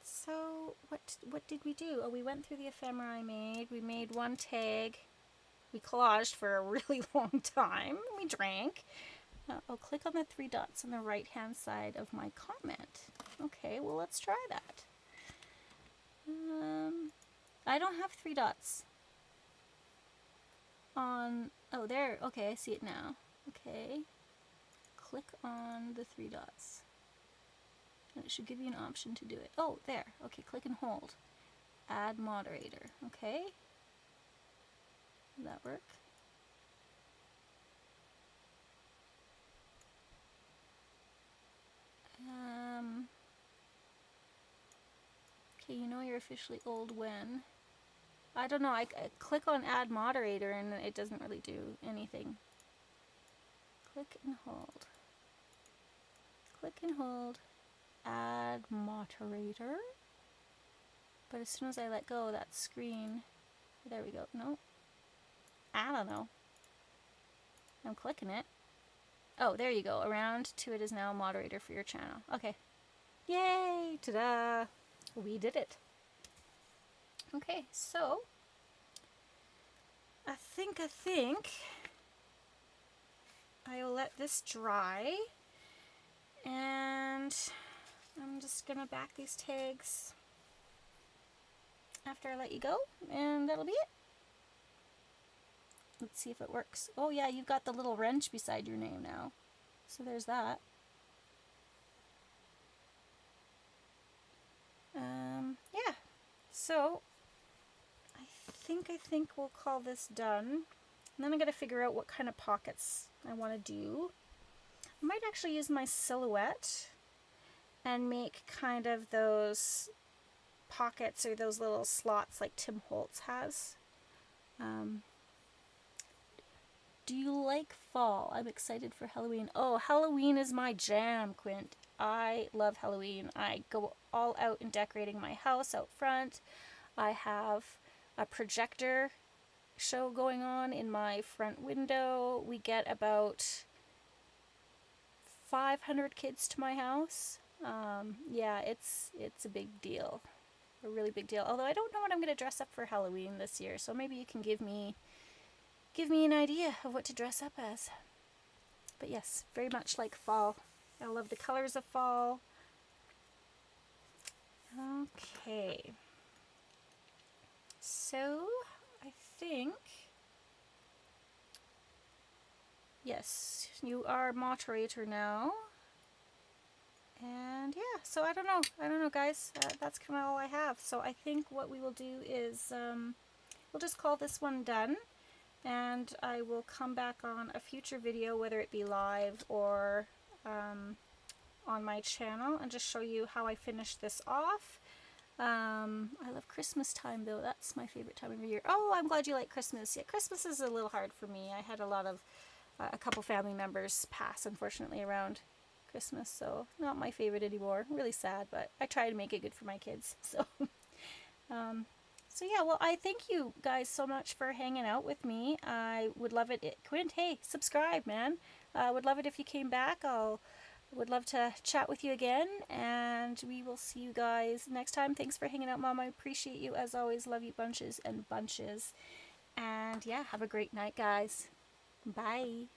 So, what did we do? Oh, we went through the ephemera I made. We made one tag. We collaged for a really long time. We drank. I'll click on the 3 dots on the right-hand side of my comment. Okay, well, let's try that. I don't have 3 dots on... Oh, there. Okay, I see it now. Okay. Click on the 3 dots. And it should give you an option to do it. Oh, there. Okay, click and hold. Add moderator. Okay. Does that work? Okay, you know you're officially old when. I don't know, I click on add moderator and it doesn't really do anything. Click and hold. Click and hold. Add moderator. But as soon as I let go, that screen... There we go. No. I don't know. I'm clicking it. Oh, there you go. Around to it is now moderator for your channel. Okay. Yay! Ta-da! We did it. Okay, so I think I will let this dry, and I'm just gonna back these tags after I let you go, and that'll be it. Let's see if it works. Oh yeah, you've got the little wrench beside your name now, so there's that. Yeah, so I think we'll call this done. And then I'm gonna figure out what kind of pockets I want to do. I might actually use my silhouette and make kind of those pockets or those little slots like Tim Holtz has. Do you like fall? I'm excited for Halloween. Oh, Halloween is my jam, Quint. I love Halloween. I go all out in decorating my house out front. I have a projector show going on in my front window. We get about 500 kids to my house. Yeah, it's a big deal. A really big deal. Although I don't know what I'm going to dress up for Halloween this year, so maybe you can give me an idea of what to dress up as. But yes, very much like fall. I love the colors of fall. Okay. So, I think... Yes, you are moderator now. And yeah, so I don't know guys, that's kind of all I have. So I think what we will do is, we'll just call this one done. And I will come back on a future video, whether it be live or on my channel, and just show you how I finish this off. I love Christmas time though. That's my favorite time of year. Oh, I'm glad you like Christmas. Yeah, Christmas is a little hard for me. I had a couple family members pass, unfortunately, around Christmas, so not my favorite anymore. Really sad, but I try to make it good for my kids. So, so yeah, well, I thank you guys so much for hanging out with me. I would love it. Quint, hey, subscribe, man. I would love it if you came back. Would love to chat with you again, and we will see you guys next time. Thanks for hanging out, Mom. I appreciate you as always. Love you bunches and bunches. And yeah, have a great night, guys. Bye.